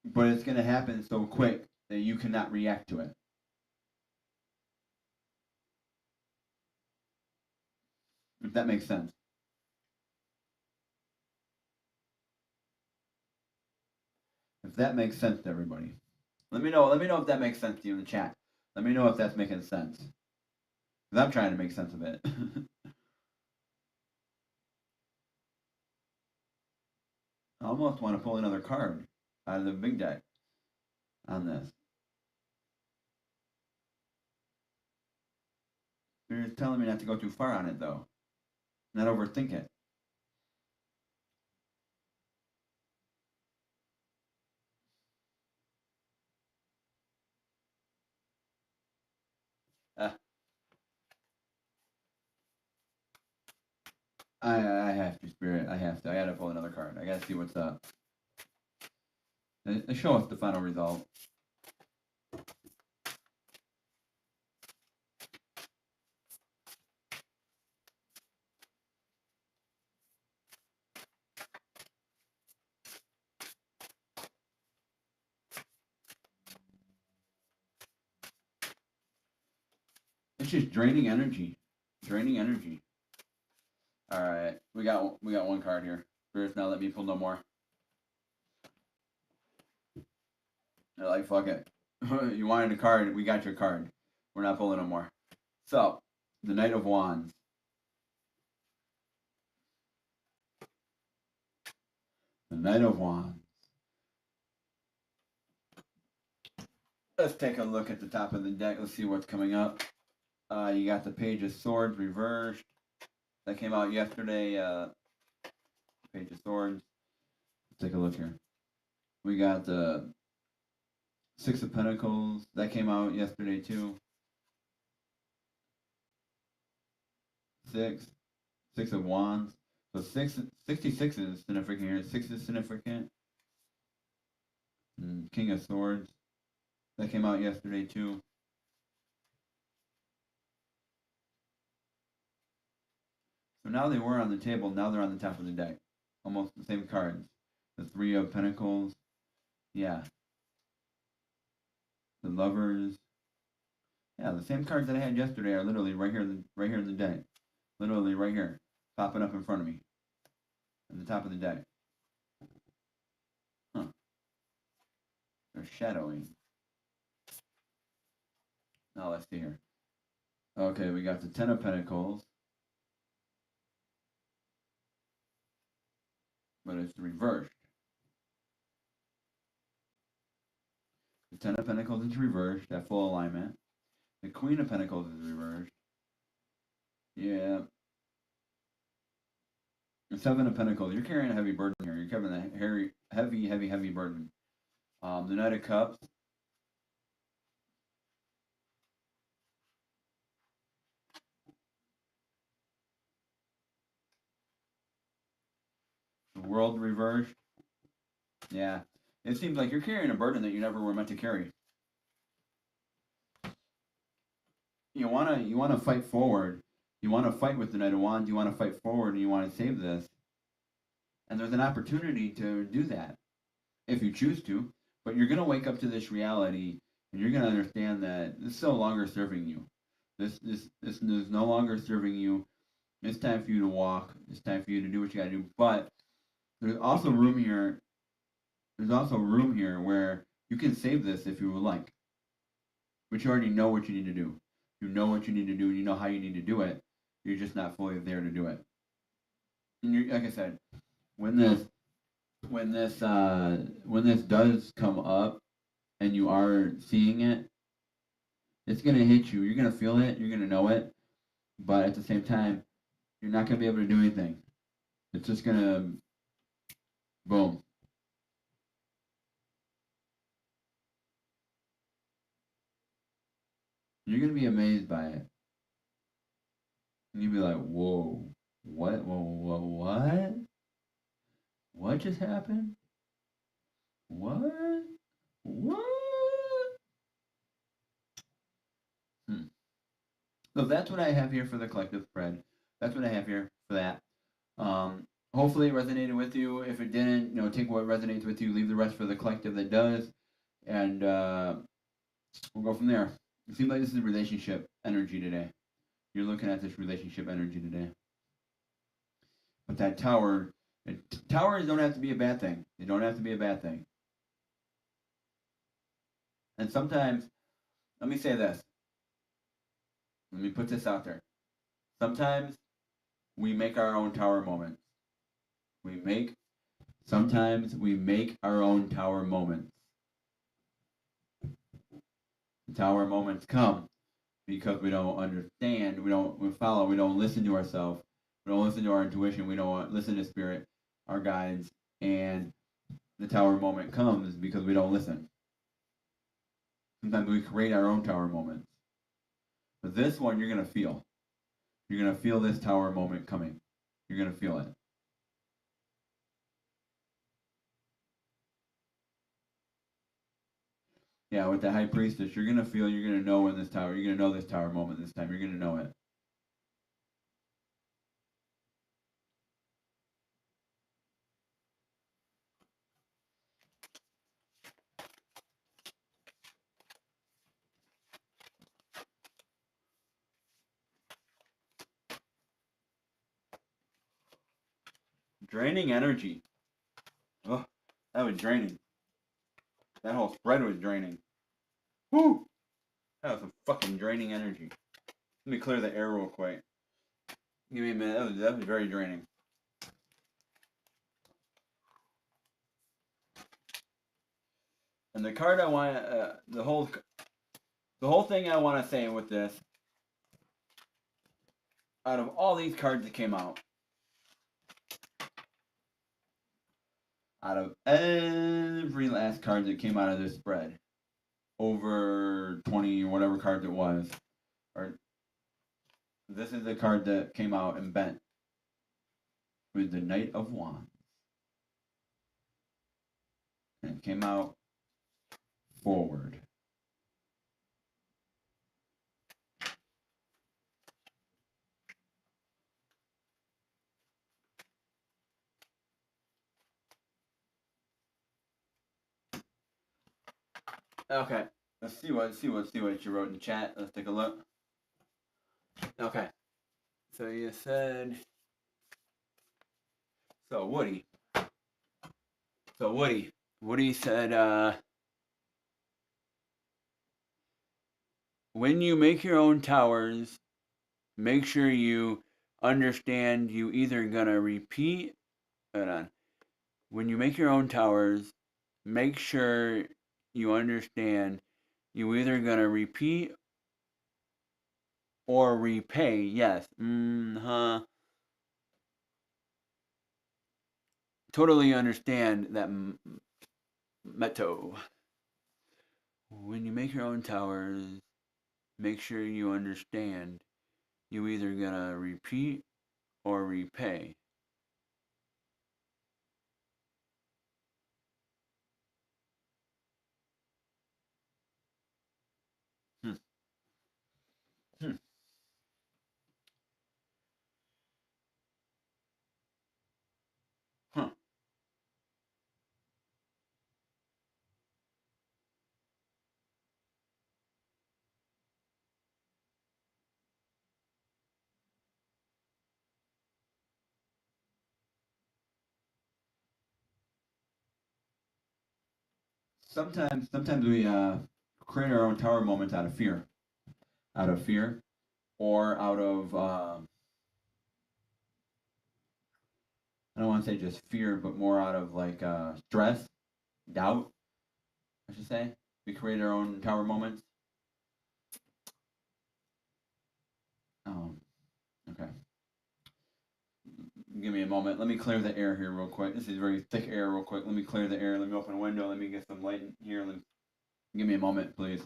But it's gonna happen so quick that you cannot react to it. If that makes sense. If that makes sense to everybody. Let me know. Let me know if that makes sense to you in the chat. Let me know if that's making sense. Because I'm trying to make sense of it. I almost want to pull another card out of the big deck on this. Spirit's telling me not to go too far on it though. Not overthink it. Uh, I have to, Spirit. I have to. I gotta pull another card. I gotta see what's up. They show us the final result. It's just draining energy. Draining energy. Alright. We got one card here. Spirit's now let me pull no more. They're like, fuck it. You wanted a card, we got your card. We're not pulling no more. So, the Knight of Wands. The Knight of Wands. Let's take a look at the top of the deck. Let's see what's coming up. You got the Page of Swords reversed. That came out yesterday. Page of Swords. Let's take a look here. We got the Six of Pentacles. That came out yesterday too. Six of Wands. So 66 is significant here. 6 is significant. And King of Swords. That came out yesterday too. So now they were on the table. Now they're on the top of the deck. Almost the same cards. The Three of Pentacles. Yeah. The Lovers. Yeah, the same cards that I had yesterday are literally right here in the deck. Literally right here. Popping up in front of me. At the top of the deck. Huh. They're shadowing. Now let's see here. Okay, we got the Ten of Pentacles. But it's reversed. The Ten of Pentacles is reversed at full alignment. The Queen of Pentacles is reversed. Yeah. The Seven of Pentacles. You're carrying a heavy burden here. You're carrying a heavy burden. The Knight of Cups. The World reversed. Yeah. It seems like you're carrying a burden that you never were meant to carry. You wanna fight forward. You want to fight with the Knight of Wands. You want to fight forward, and you want to save this. And there's an opportunity to do that if you choose to. But you're going to wake up to this reality, and you're going to understand that this is no longer serving you. This is no longer serving you. It's time for you to walk. It's time for you to do what you got to do. But there's also room here. There's also room here where you can save this if you would like. But you already know what you need to do. You know what you need to do, and you know how you need to do it. You're just not fully there to do it. And you're, like I said, when this does come up, and you are seeing it, it's gonna hit you. You're gonna feel it. You're gonna know it. But at the same time, you're not gonna be able to do anything. It's just gonna boom. You're gonna be amazed by it. And you'll be like, whoa, what? Whoa, what? What just happened? What? What? Hmm. So that's what I have here for the collective spread. That's what I have here for that. Hopefully it resonated with you. If it didn't, take what resonates with you, leave the rest for the collective that does, and we'll go from there. It seems like this is relationship energy today. You're looking at this relationship energy today. But that tower, towers don't have to be a bad thing. They don't have to be a bad thing. And sometimes, let me say this. Let me put this out there. Sometimes we make our own tower moments. Sometimes we make our own tower moments. The tower moments come because we don't understand, we don't follow, we don't listen to ourselves, we don't listen to our intuition, we don't listen to spirit, our guides, and the tower moment comes because we don't listen. Sometimes we create our own tower moments. But this one you're gonna feel. You're gonna feel this tower moment coming. You're gonna feel it. Yeah, with the high priestess, you're gonna feel, you're gonna know when this tower, you're gonna know this tower moment this time. You're gonna know it. Draining energy. Oh, that was draining. That whole spread was draining. Woo! That was some fucking draining energy. Let me clear the air real quick. Give me a minute. That was very draining. And the card I want, the whole thing I want to say with this, out of all these cards that came out, out of every last card that came out of this spread, over 20 or whatever cards it was, or this is the card that came out and bent with the Knight of Wands. And it came out forward. Okay, let's see what you wrote in the chat. Let's take a look. Okay, so you said, so Woody. Woody said, when you make your own towers, make sure you understand you either gonna repeat. Hold on. When you make your own towers, make sure you understand you either gonna repeat or repay. Yes. Totally understand that motto. When you make your own towers, make sure you understand you either gonna repeat or repay. Hmm. Hmm. sometimes we create our own tower moments out of fear, or out of I don't want to say just fear, but more out of like stress, doubt, I should say. We create our own tower moments. Um, okay. Give me a moment. Let me clear the air here real quick. This is very thick air real quick. Let me clear the air. Let me open a window. Let me get some light in here. Give me a moment, please.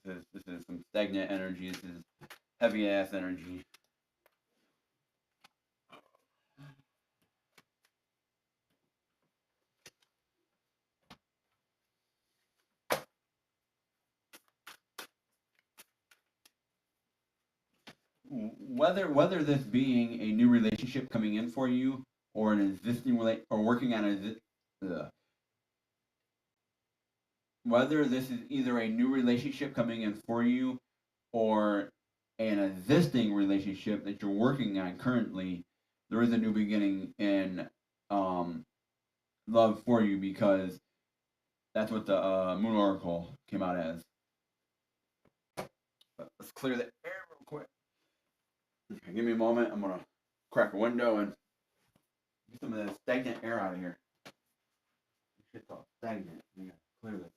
This is some stagnant energy. This is heavy ass energy. Whether this being a new relationship coming in for you, or an existing or working on whether this is either a new relationship coming in for you, or an existing relationship that you're working on currently, there is a new beginning in um, love for you, because that's what the Moon Oracle came out as. But let's clear the air real quick. Okay, give me a moment. I'm gonna crack a window and get some of that stagnant air out of here. Shit's all stagnant. We gotta clear this.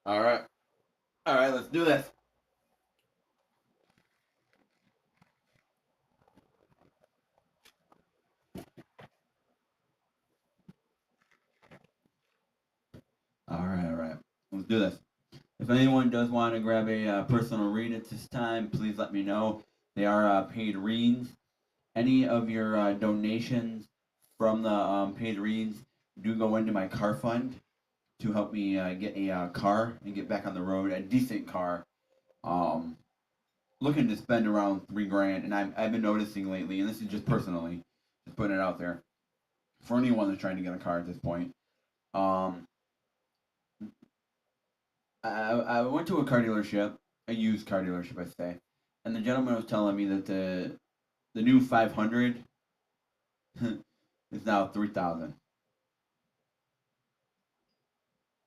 All right. All right. Let's do this. All right. All right. Let's do this. If anyone does want to grab a personal read at this time, please let me know. They are paid reads. Any of your donations from the paid reads do go into my car fund to help me get a car and get back on the road, a decent car. Um, Looking to spend around 3 grand, and I've been noticing lately, and this is just personally, just putting it out there for anyone that's trying to get a car at this point. Um, I went to a car dealership, a used car dealership, I say, and the gentleman was telling me that the new 500 is now 3,000.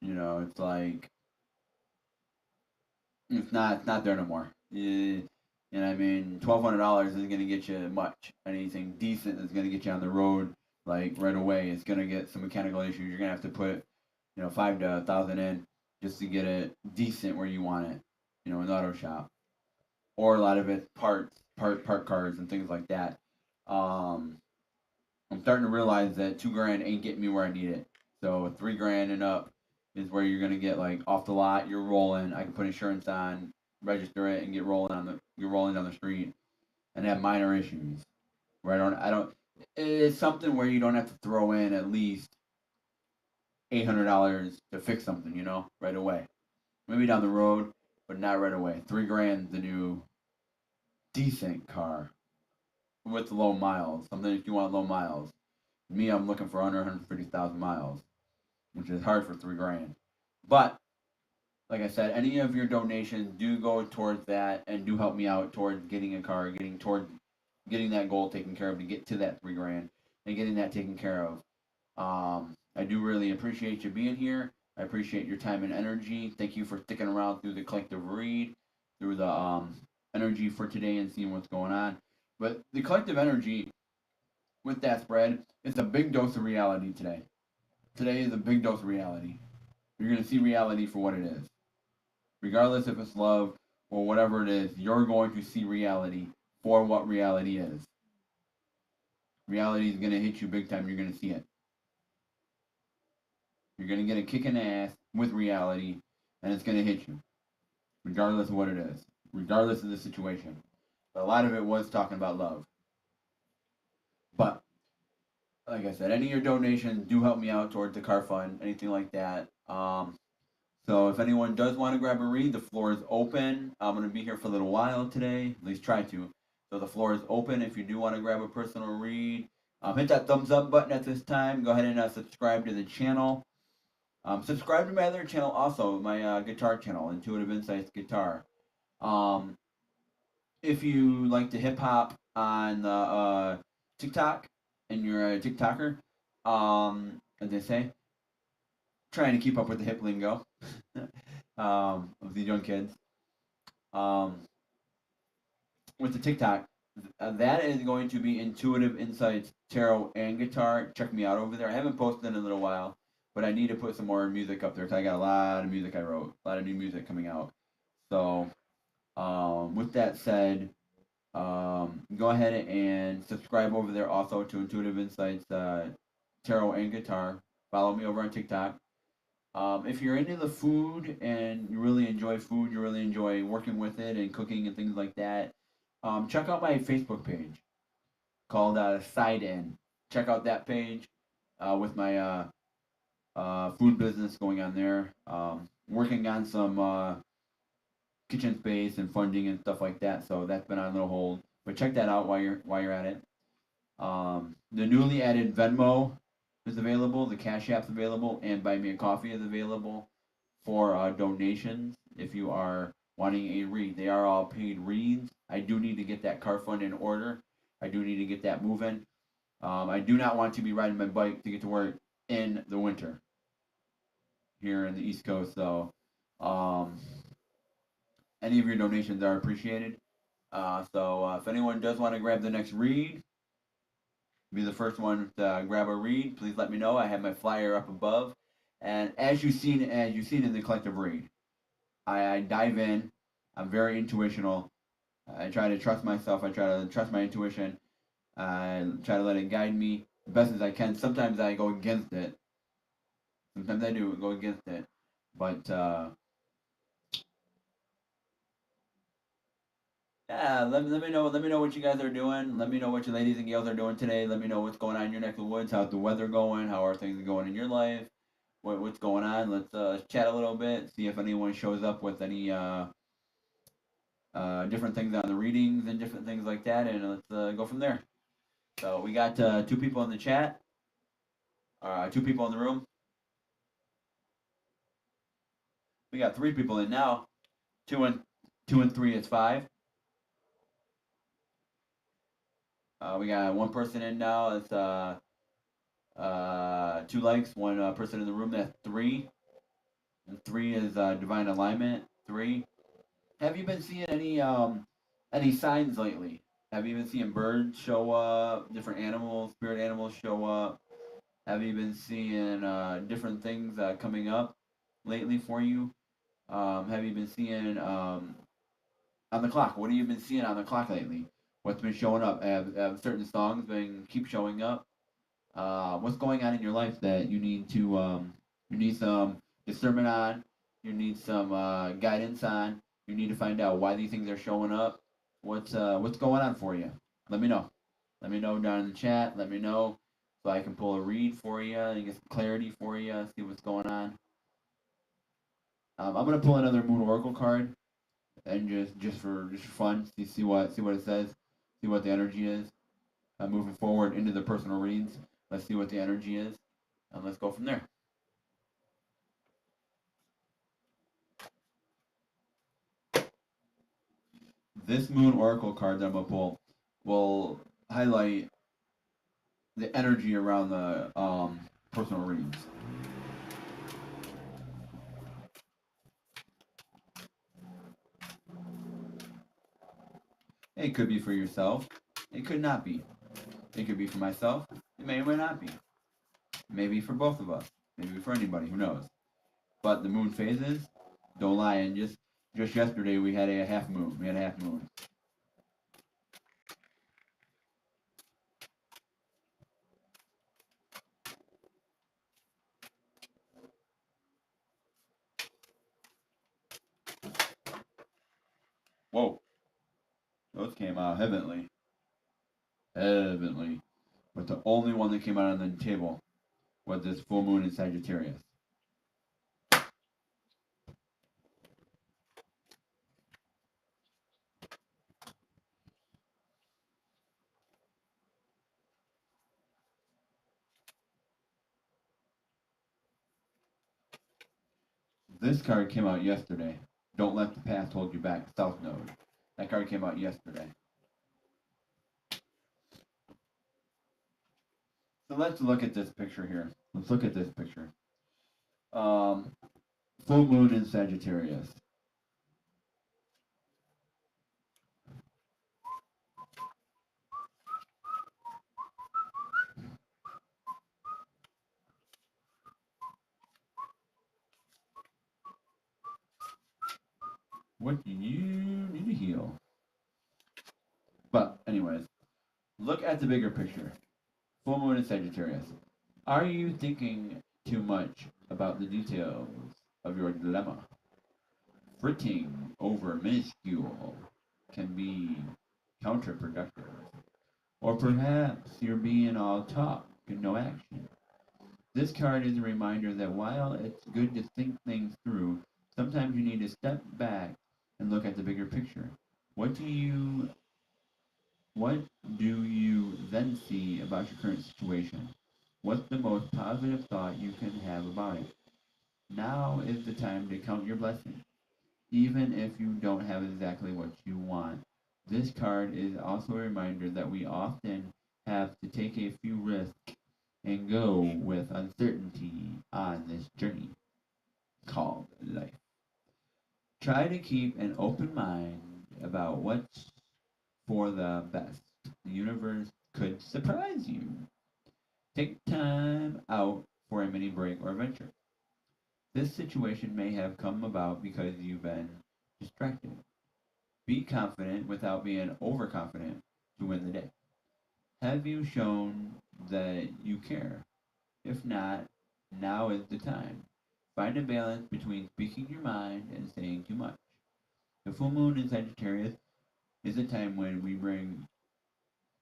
You know, it's like it's not there no more. And I mean, $1,200 isn't gonna get you much. Anything decent is gonna get you on the road like right away. It's gonna get some mechanical issues. You're gonna have to put, 5 to 1,000 in just to get it decent where you want it. In the auto shop, or a lot of it part cars and things like that. Um, I'm starting to realize that 2 grand ain't getting me where I need it. So 3 grand and up is where you're gonna get like off the lot. You're rolling. I can put insurance on, register it, and get rolling down the street, and have minor issues. Where I don't. It's something where you don't have to throw in at least $800 to fix something. Right away. Maybe down the road, but not right away. 3 grand the new decent car with low miles. Something if you want low miles. Me, I'm looking for under 150,000 miles, which is hard for 3 grand. But like I said, any of your donations do go towards that and do help me out towards getting a car, getting that goal taken care of to get to that 3 grand and getting that taken care of. I do really appreciate you being here. I appreciate your time and energy. Thank you for sticking around through the collective read, through the energy for today and seeing what's going on. But the collective energy with that spread, it's a big dose of reality today. Today is a big dose of reality. You're going to see reality for what it is, regardless if it's love or whatever it is, you're going to see reality for what reality is. Reality is going to hit you big time. You're going to see it. You're going to get a kick in the ass with reality, and it's going to hit you, regardless of what it is, regardless of the situation. But a lot of it was talking about love. But like I said, any of your donations do help me out towards the car fund, anything like that. So if anyone does want to grab a read, the floor is open. I'm going to be here for a little while today, at least try to. So the floor is open if you do want to grab a personal read. Hit that thumbs up button at this time. Go ahead and subscribe to the channel. Subscribe to my other channel also, my guitar channel, Intuitive Insights Guitar. If you like to hip hop on TikTok and you're a TikToker, as they say, trying to keep up with the hip lingo of these young kids. With the TikTok, that is going to be Intuitive Insights Tarot and Guitar. Check me out over there. I haven't posted in a little while, but I need to put some more music up there because I got a lot of music I wrote, a lot of new music coming out. So, with that said, go ahead and subscribe over there also to Intuitive Insights Tarot and Guitar. Follow me over on TikTok. If you're into the food and you really enjoy food, you really enjoy working with it and cooking and things like that, check out my Facebook page called Side In. Check out that page with my food business going on there. Working on some kitchen space and funding and stuff like that. So that's been on a little hold. But check that out while you're at it. The newly added Venmo is available. The Cash App's available, and Buy Me a Coffee is available for donations if you are wanting a read. They are all paid reads. I do need to get that car fund in order. I do need to get that moving. I do not want to be riding my bike to get to work in the winter here in the East Coast. So, any of your donations are appreciated. So if anyone does want to grab the next read, be the first one to grab a read, please let me know. I have my flyer up above. And as you've seen in the collective read, I dive in. I'm very intuitional. I try to trust myself. I try to trust my intuition. I try to let it guide me the best as I can. Sometimes I go against it. Sometimes I do go against it. But yeah, let me know. Let me know what you guys are doing. Let me know what your ladies and gals are doing today. Let me know what's going on in your neck of the woods. How's the weather going? How are things going in your life? What's going on? Let's chat a little bit. See if anyone shows up with any different things on the readings and different things like that, and let's go from there. So we got 2 people in the chat, 2 people in the room. We got 3 people in now. Two and 3 is 5. We got 1 person in now. It's 2 likes. 1 person in the room. That's 3. And 3 is divine alignment. 3. Have you been seeing any signs lately? Have you been seeing birds show up? Different animals, spirit animals show up? Have you been seeing different things coming up lately for you? Have you been seeing on the clock? What have you been seeing on the clock lately? What's been showing up? Have certain songs been keep showing up? What's going on in your life that you need some discernment on? You need some guidance on. You need to find out why these things are showing up. What's going on for you? Let me know. Let me know down in the chat. Let me know so I can pull a read for you and get some clarity for you. See what's going on. I'm gonna pull another Moon Oracle card and just for fun, see what it says, see what the energy is. Moving forward into the personal reads, let's see what the energy is, and let's go from there. This Moon Oracle card that I'm gonna pull will highlight the energy around the personal reads. It could be for yourself. It could not be. It could be for myself. It may or may not be. Maybe for both of us. Maybe for anybody. Who knows? But the moon phases don't lie, and Just yesterday we had a half moon. We had a half moon. Whoa. Those came out heavenly. Heavenly. But the only one that came out on the table was this full moon in Sagittarius. This card came out yesterday. Don't let the past hold you back. South Node. That card came out yesterday. So let's look at this picture here. Let's look at this picture. Full moon in Sagittarius. What do you need to heal? But anyways, look at the bigger picture. Full moon in Sagittarius. Are you thinking too much about the details of your dilemma? Fritting over minuscule can be counterproductive. Or perhaps you're being all talk and no action. This card is a reminder that while it's good to think things through, sometimes you need to step back and look at the bigger picture. What do you what do you then see about your current situation? What's the most positive thought you can have about it? Now is the time to count your blessings. Even if you don't have exactly what you want, this card is also a reminder that we often have to take a few risks and go with uncertainty on this journey called life. Try to keep an open mind about what's for the best. The universe could surprise you. Take time out for a mini break or adventure. This situation may have come about because you've been distracted. Be confident without being overconfident to win the day. Have you shown that you care? If not, now is the time. Find a balance between speaking your mind and saying too much. The full moon in Sagittarius is a time when we bring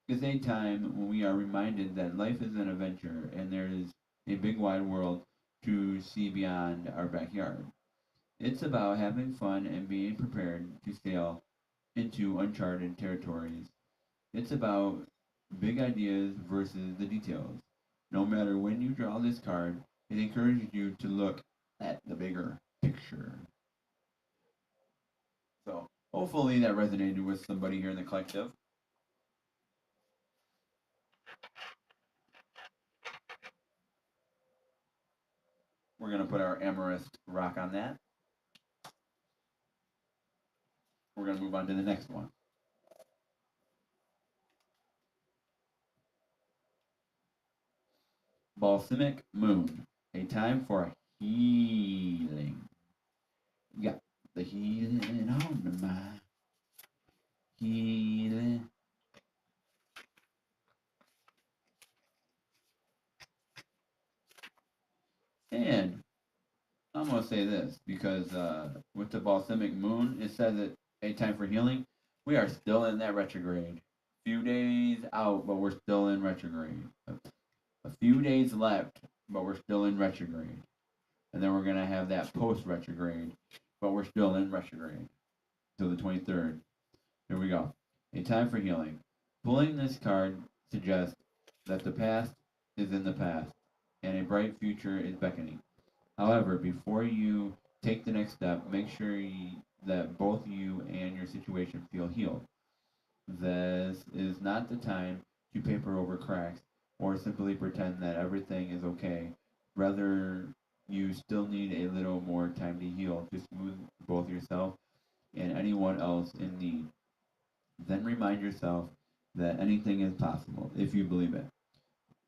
is a time when we are reminded that life is an adventure and there is a big wide world to see beyond our backyard. It's about having fun and being prepared to sail into uncharted territories. It's about big ideas versus the details. No matter when you draw this card, it encourages you to look at the bigger picture. So hopefully that resonated with somebody here in the collective. We're going to put our Amethyst rock on that. We're going to move on to the next one. Balsamic Moon, a time for healing. You got the healing on the mind. Healing. And I'm going to say this because with the balsamic moon, it says that a time for healing. We are still in that retrograde. Few days out, but we're still in retrograde. A few days left, but we're still in retrograde. And then we're going to have that post retrograde, but we're still in retrograde till the 23rd. Here we go. A time for healing. Pulling this card suggests that the past is in the past and a bright future is beckoning. However, before you take the next step, make sure that both you and your situation feel healed. This is not the time to paper over cracks or simply pretend that everything is okay. Rather, you still need a little more time to heal to smooth both yourself and anyone else in need. Then remind yourself that anything is possible if you believe it.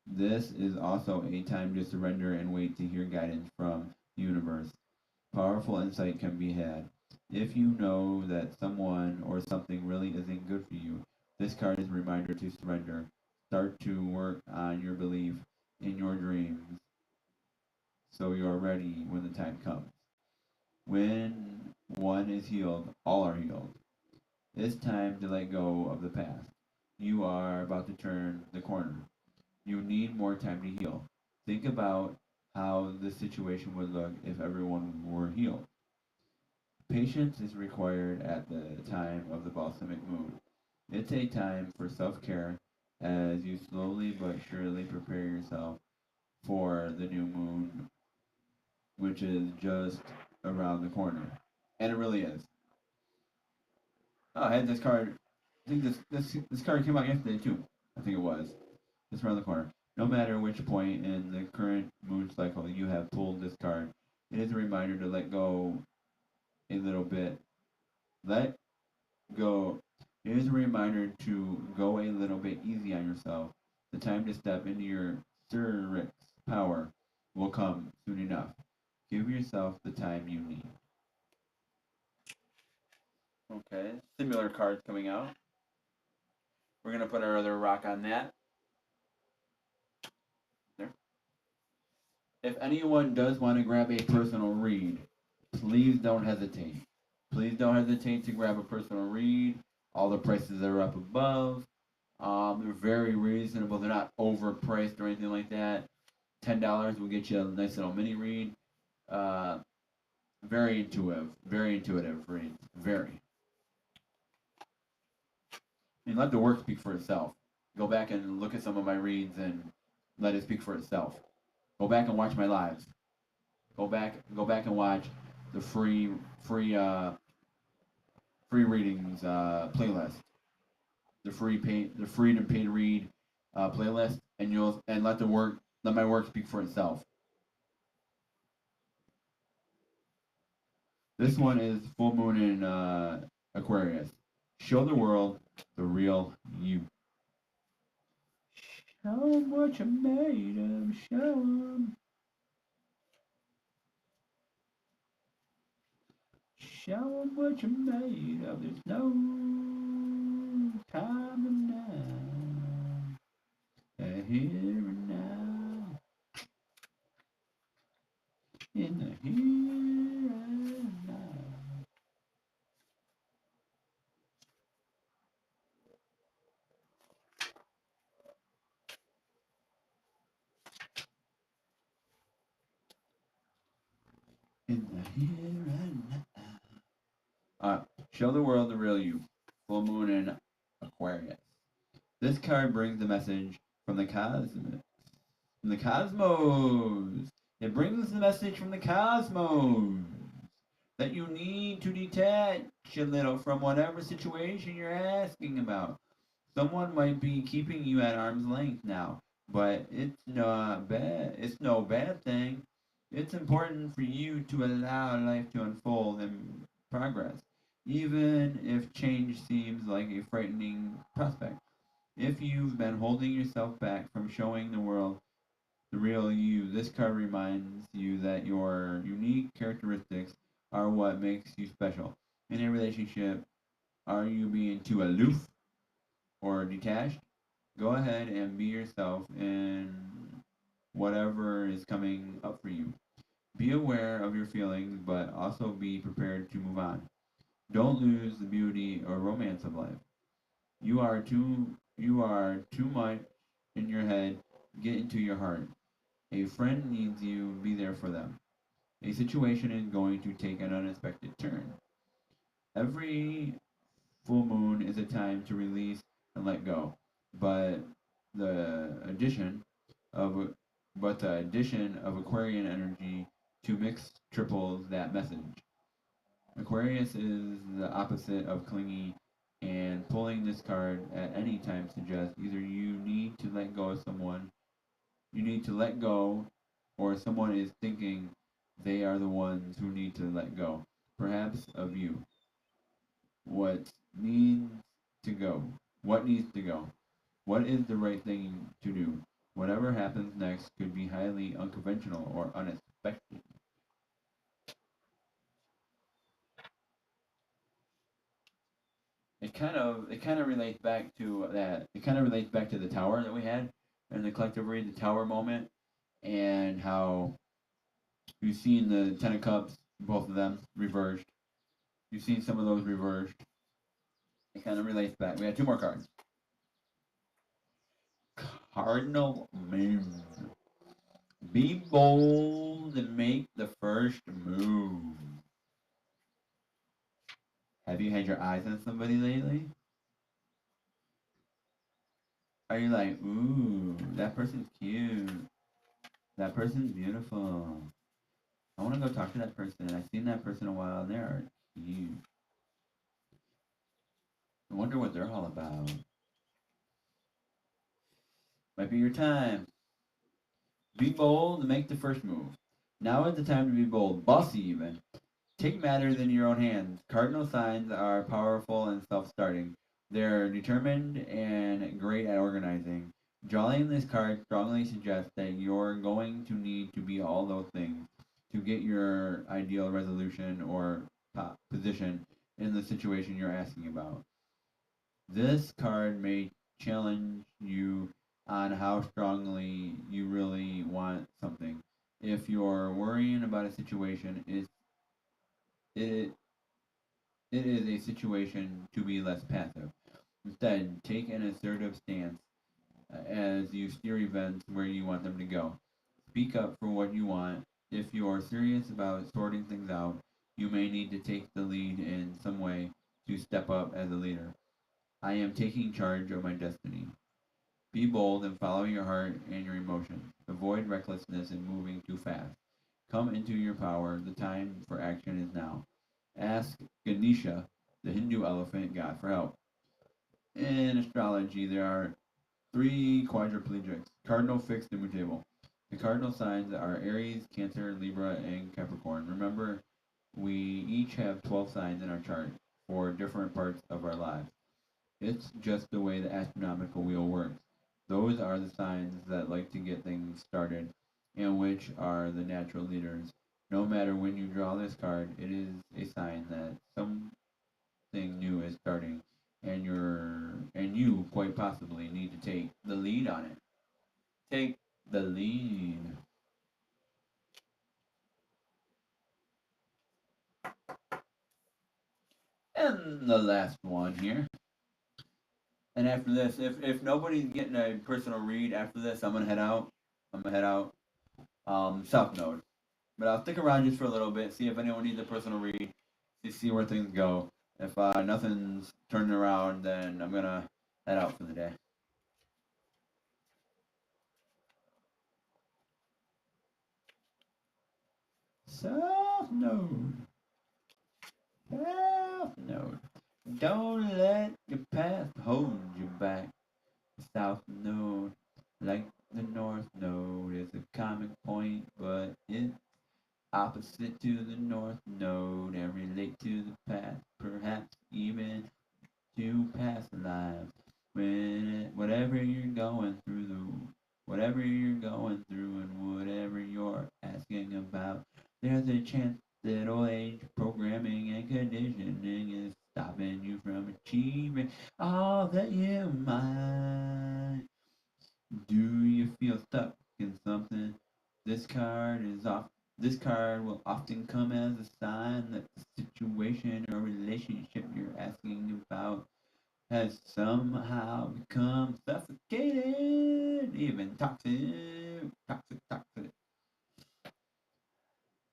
This is also a time to surrender and wait to hear guidance from the universe. Powerful insight can be had If you know that someone or something really isn't good for you, this card is a reminder to surrender. Start to work on your belief in your dreams so you are ready when the time comes. When one is healed, all are healed. It's time to let go of the past. You are about to turn the corner. You need more time to heal. Think about how the situation would look if everyone were healed. Patience is required at the time of the balsamic moon. It's a time for self care as you slowly but surely prepare yourself for the new moon, which is just around the corner. And it really is. Oh, I had this card. I think this card came out yesterday too. I think it was. It's around the corner. No matter which point in the current moon cycle you have pulled this card, it is a reminder to let go a little bit. Let go. It is a reminder to go a little bit easy on yourself. The time to step into your Cyrix power will come soon enough. Give yourself the time you need. Okay, similar cards coming out. We're gonna put our other rock on that. There. If anyone does want to grab a personal read, please don't hesitate. Please don't hesitate to grab a personal read. All the prices are up above. They're very reasonable. They're not overpriced or anything like that. $10 will get you a nice little mini read. Uh, very intuitive read. Very. I mean, let the work speak for itself. Go back and look at some of my reads and let it speak for itself. Go back and watch my lives. Go back and watch the free readings playlist. The free to pay to read playlist, and let my work speak for itself. This one is full moon in Aquarius. Show the world the real you. Show 'em what you're made of. Show 'em. Show 'em what you're made of. There's no time and now. Here and now. In the here and now. In the here and now. Show the world the real you. Full moon in Aquarius. This card brings the message from the cosmos. From the cosmos. It brings the message from the cosmos that you need to detach a little from whatever situation you're asking about. Someone might be keeping you at arm's length now, but it's not bad. It's no bad thing. It's important for you to allow life to unfold in progress, even if change seems like a frightening prospect. If you've been holding yourself back from showing the world the real you, this card reminds you that your unique characteristics are what makes you special. In a relationship, are you being too aloof or detached? Go ahead and be yourself in whatever is coming up for you. Be aware of your feelings, but also be prepared to move on. Don't lose the beauty or romance of life. You are too much in your head. Get into your heart. A friend needs you, be there for them. A situation is going to take an unexpected turn. Every full moon is a time to release and let go. But the addition of the addition of Aquarian energy to mix triples that message. Aquarius is the opposite of clingy, and pulling this card at any time suggests either you need to let go of someone, you need to let go, or someone is thinking they are the ones who need to let go, perhaps of you. What needs to go? What needs to go? What is the right thing to do? Whatever happens next could be highly unconventional or unexpected. it kind of relates back to that. It kind of relates back to the tower that we had in the collective read, the tower moment, and how you've seen the Ten of Cups, both of them reversed. You've seen some of those reversed. It kind of relates back. We had two more cards. Cardinal Moon. Be bold and make the first move. Have you had your eyes on somebody lately? Are you like, ooh, that person's cute. That person's beautiful. I want to go talk to that person. I've seen that person a while and they're cute. I wonder what they're all about. Might be your time. Be bold and make the first move. Now is the time to be bold. Bossy even. Take matters in your own hands. Cardinal signs are powerful and self-starting. They're determined and great at organizing. Drawing this card strongly suggests that you're going to need to be all those things to get your ideal resolution or position in the situation you're asking about. This card may challenge you on how strongly you really want something. If you're worrying about a situation, it it is a situation to be less passive. Instead, take an assertive stance as you steer events where you want them to go. Speak up for what you want. If you're serious about sorting things out, you may need to take the lead in some way to step up as a leader. I am taking charge of my destiny. Be bold and follow your heart and your emotions. Avoid recklessness and moving too fast. Come into your power. The time for action is now. Ask Ganesha, the Hindu elephant god, for help. In astrology, there are three quadriplegics, cardinal, fixed, and mutable. The cardinal signs are Aries, Cancer, Libra, and Capricorn. Remember, we each have 12 signs in our chart for different parts of our lives. It's just the way the astronomical wheel works. Those are the signs that like to get things started, and which are the natural leaders. No matter when you draw this card, it is a sign that something new is starting, and you quite possibly need to take the lead on it. Take the lead. And the last one here. And after this, if nobody's getting a personal read after this, I'm gonna head out. I'm gonna head out. South Node. But I'll stick around just for a little bit, see if anyone needs a personal read, see where things go. If nothing's turning around, then I'm gonna head out for the day. South Node. South Node. Don't let your past hold you back. South Node, like the North Node, is a common point, but it's opposite to the North Node and relate to the past, perhaps even to past lives. Whatever you're going through, whatever you're going through, and whatever you're asking about, there's a chance that old age programming and conditioning is stopping you from achieving all that you might. Do you feel stuck in something? This card is off. This card will often come as a sign that the situation or relationship you're asking about has somehow become suffocated, even toxic.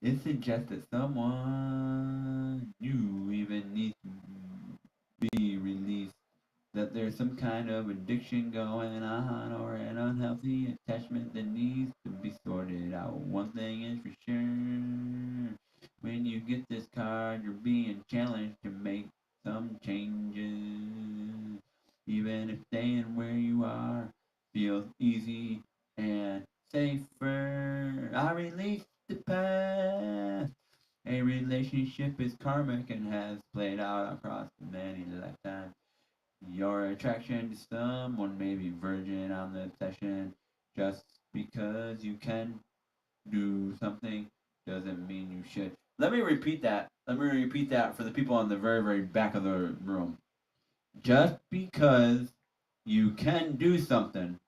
It suggests that someone new even needs to be released, that there's some kind of addiction going on or an unhealthy attachment that needs to be sorted out. One thing is for sure, when you get this card, you're being challenged to make some changes. Even if staying where you are feels easy and safer. I release the past. A relationship is karmic and has played out across many lifetimes. Your attraction to someone may be virgin on the obsession. Just because you can do something doesn't mean you should. Let me repeat that. Let me repeat that for the people on the very, very back of the room. Just because you can do something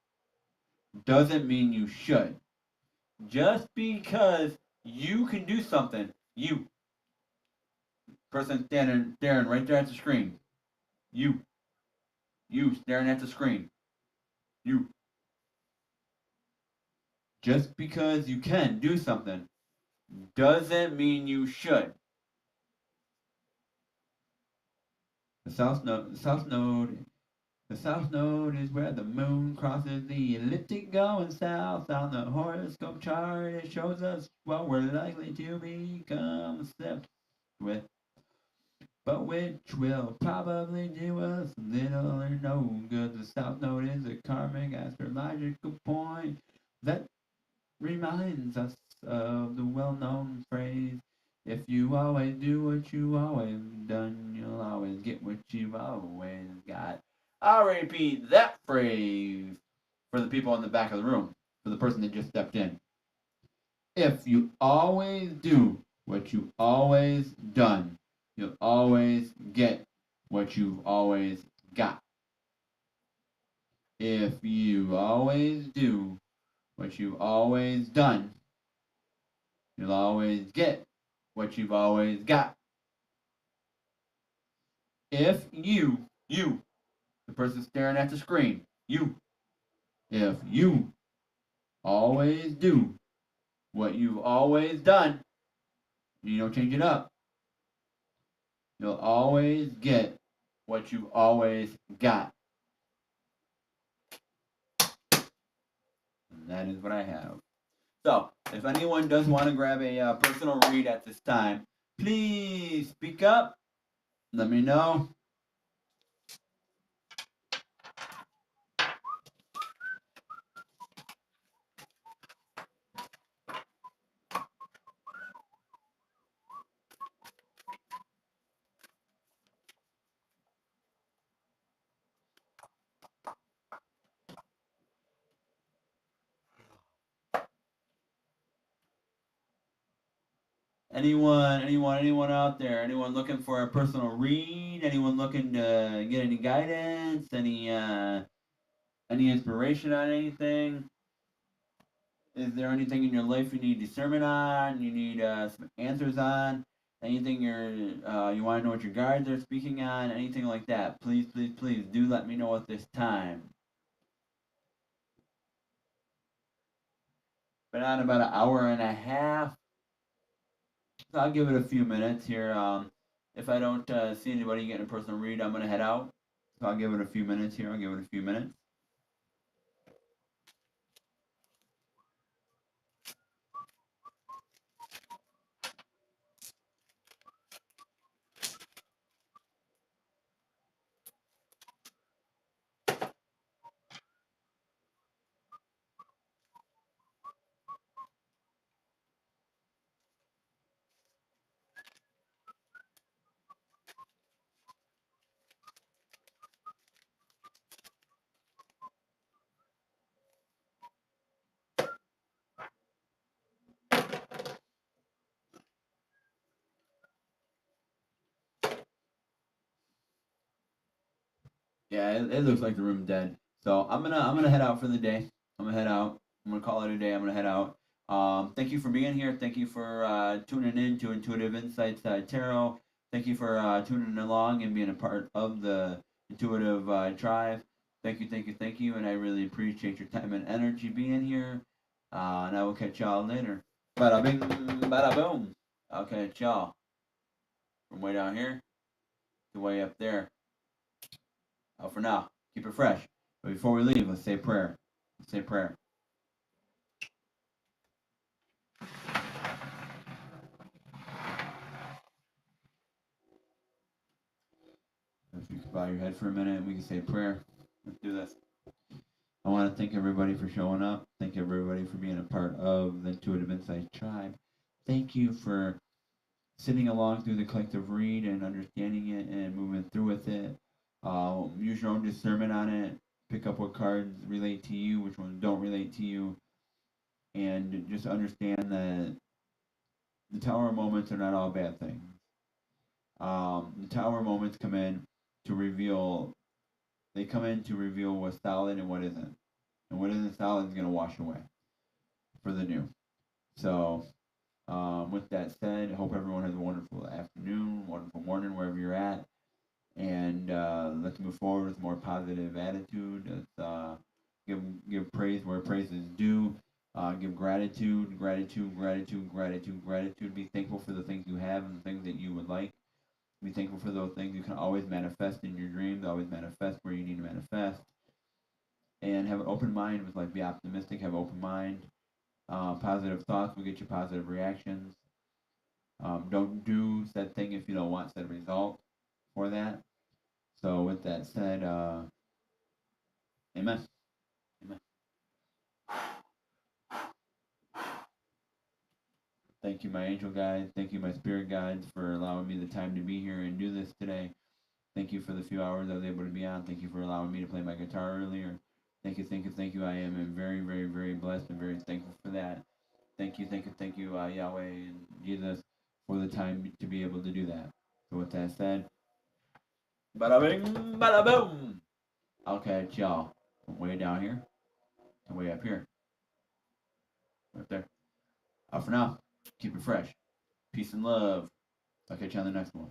doesn't mean you should. Just because you can do something, you, person standing staring right there at the screen, you, you staring at the screen, you. Just because you can do something doesn't mean you should. The south node, the south node, the south node is where the moon crosses the ecliptic going south on the horoscope chart. It shows us what we're likely to become obsessed with, but which will probably do us little or no good. The south node is a karmic astrological point that reminds us of the well-known phrase, if you always do what you always done, you'll always get what you've always got. I'll repeat that phrase for the people in the back of the room, for the person that just stepped in. If you always do what you've always done, you'll always get what you've always got. If you always do what you've always done, you'll always get what you've always got. If you, the person staring at the screen, if you always do what you've always done, you don't change it up, you'll always get what you've always got. And that is what I have. So, if anyone does want to grab a personal read at this time, please speak up. Let me know. Anyone out there? Anyone looking for a personal read? Anyone looking to get any guidance? Any inspiration on anything? Is there anything in your life you need discernment on? You need some answers on? Anything you want to know what your guides are speaking on? Anything like that? Please, please, please do let me know at this time. Been on about an hour and a half. So I'll give it a few minutes here. If I don't see anybody getting a personal read, I'm gonna head out. So I'll give it a few minutes here. I'll give it a few minutes. Yeah, it looks like the room's dead. So I'm gonna head out for the day. I'm gonna head out. I'm gonna call it a day. I'm gonna head out. Thank you for being here. Thank you for tuning in to Intuitive Insights Tarot. Thank you for tuning along and being a part of the Intuitive Tribe. Thank you, thank you, thank you, and I really appreciate your time and energy being here. And I will catch y'all later. Bada bing, bada boom. I'll catch y'all from way down here to way up there. For now, keep it fresh. But before we leave, let's say prayer. Let's say prayer. If you could bow your head for a minute and we can say prayer. Let's do this. I want to thank everybody for showing up. Thank everybody for being a part of the Intuitive Insight Tribe. Thank you for sitting along through the collective read and understanding it and moving through with it. Use your own discernment on it. Pick up what cards relate to you, which ones don't relate to you. And just understand that the tower moments are not all bad things. The tower moments come in to reveal. They come in to reveal what's solid and what isn't, and what isn't solid is going to wash away for the new. So, with that said, I hope everyone has a wonderful afternoon, wonderful morning wherever you're at, and let's move forward with more positive attitude. Let's give praise where praise is due. Give gratitude, gratitude, gratitude, gratitude, gratitude. Be thankful for the things you have and the things that you would like. Be thankful for those things you can always manifest in your dreams. Always manifest where you need to manifest, and have an open mind with like be optimistic. Have an open mind. Positive thoughts will get you positive reactions. Don't do said thing if you don't want said result for that. So with that said, amen. Amen. Thank you, my angel guides. Thank you, my spirit guides, for allowing me the time to be here and do this today. Thank you for the few hours I was able to be on. Thank you for allowing me to play my guitar earlier. Thank you, thank you, thank you. I am very, very, very blessed and very thankful for that. Thank you, Yahweh and Jesus, for the time to be able to do that. So with that said, bada bing, bada boom. I'll catch y'all from way down here to way up here, right there. Out for now. Keep it fresh. Peace and love. I'll catch you on the next one.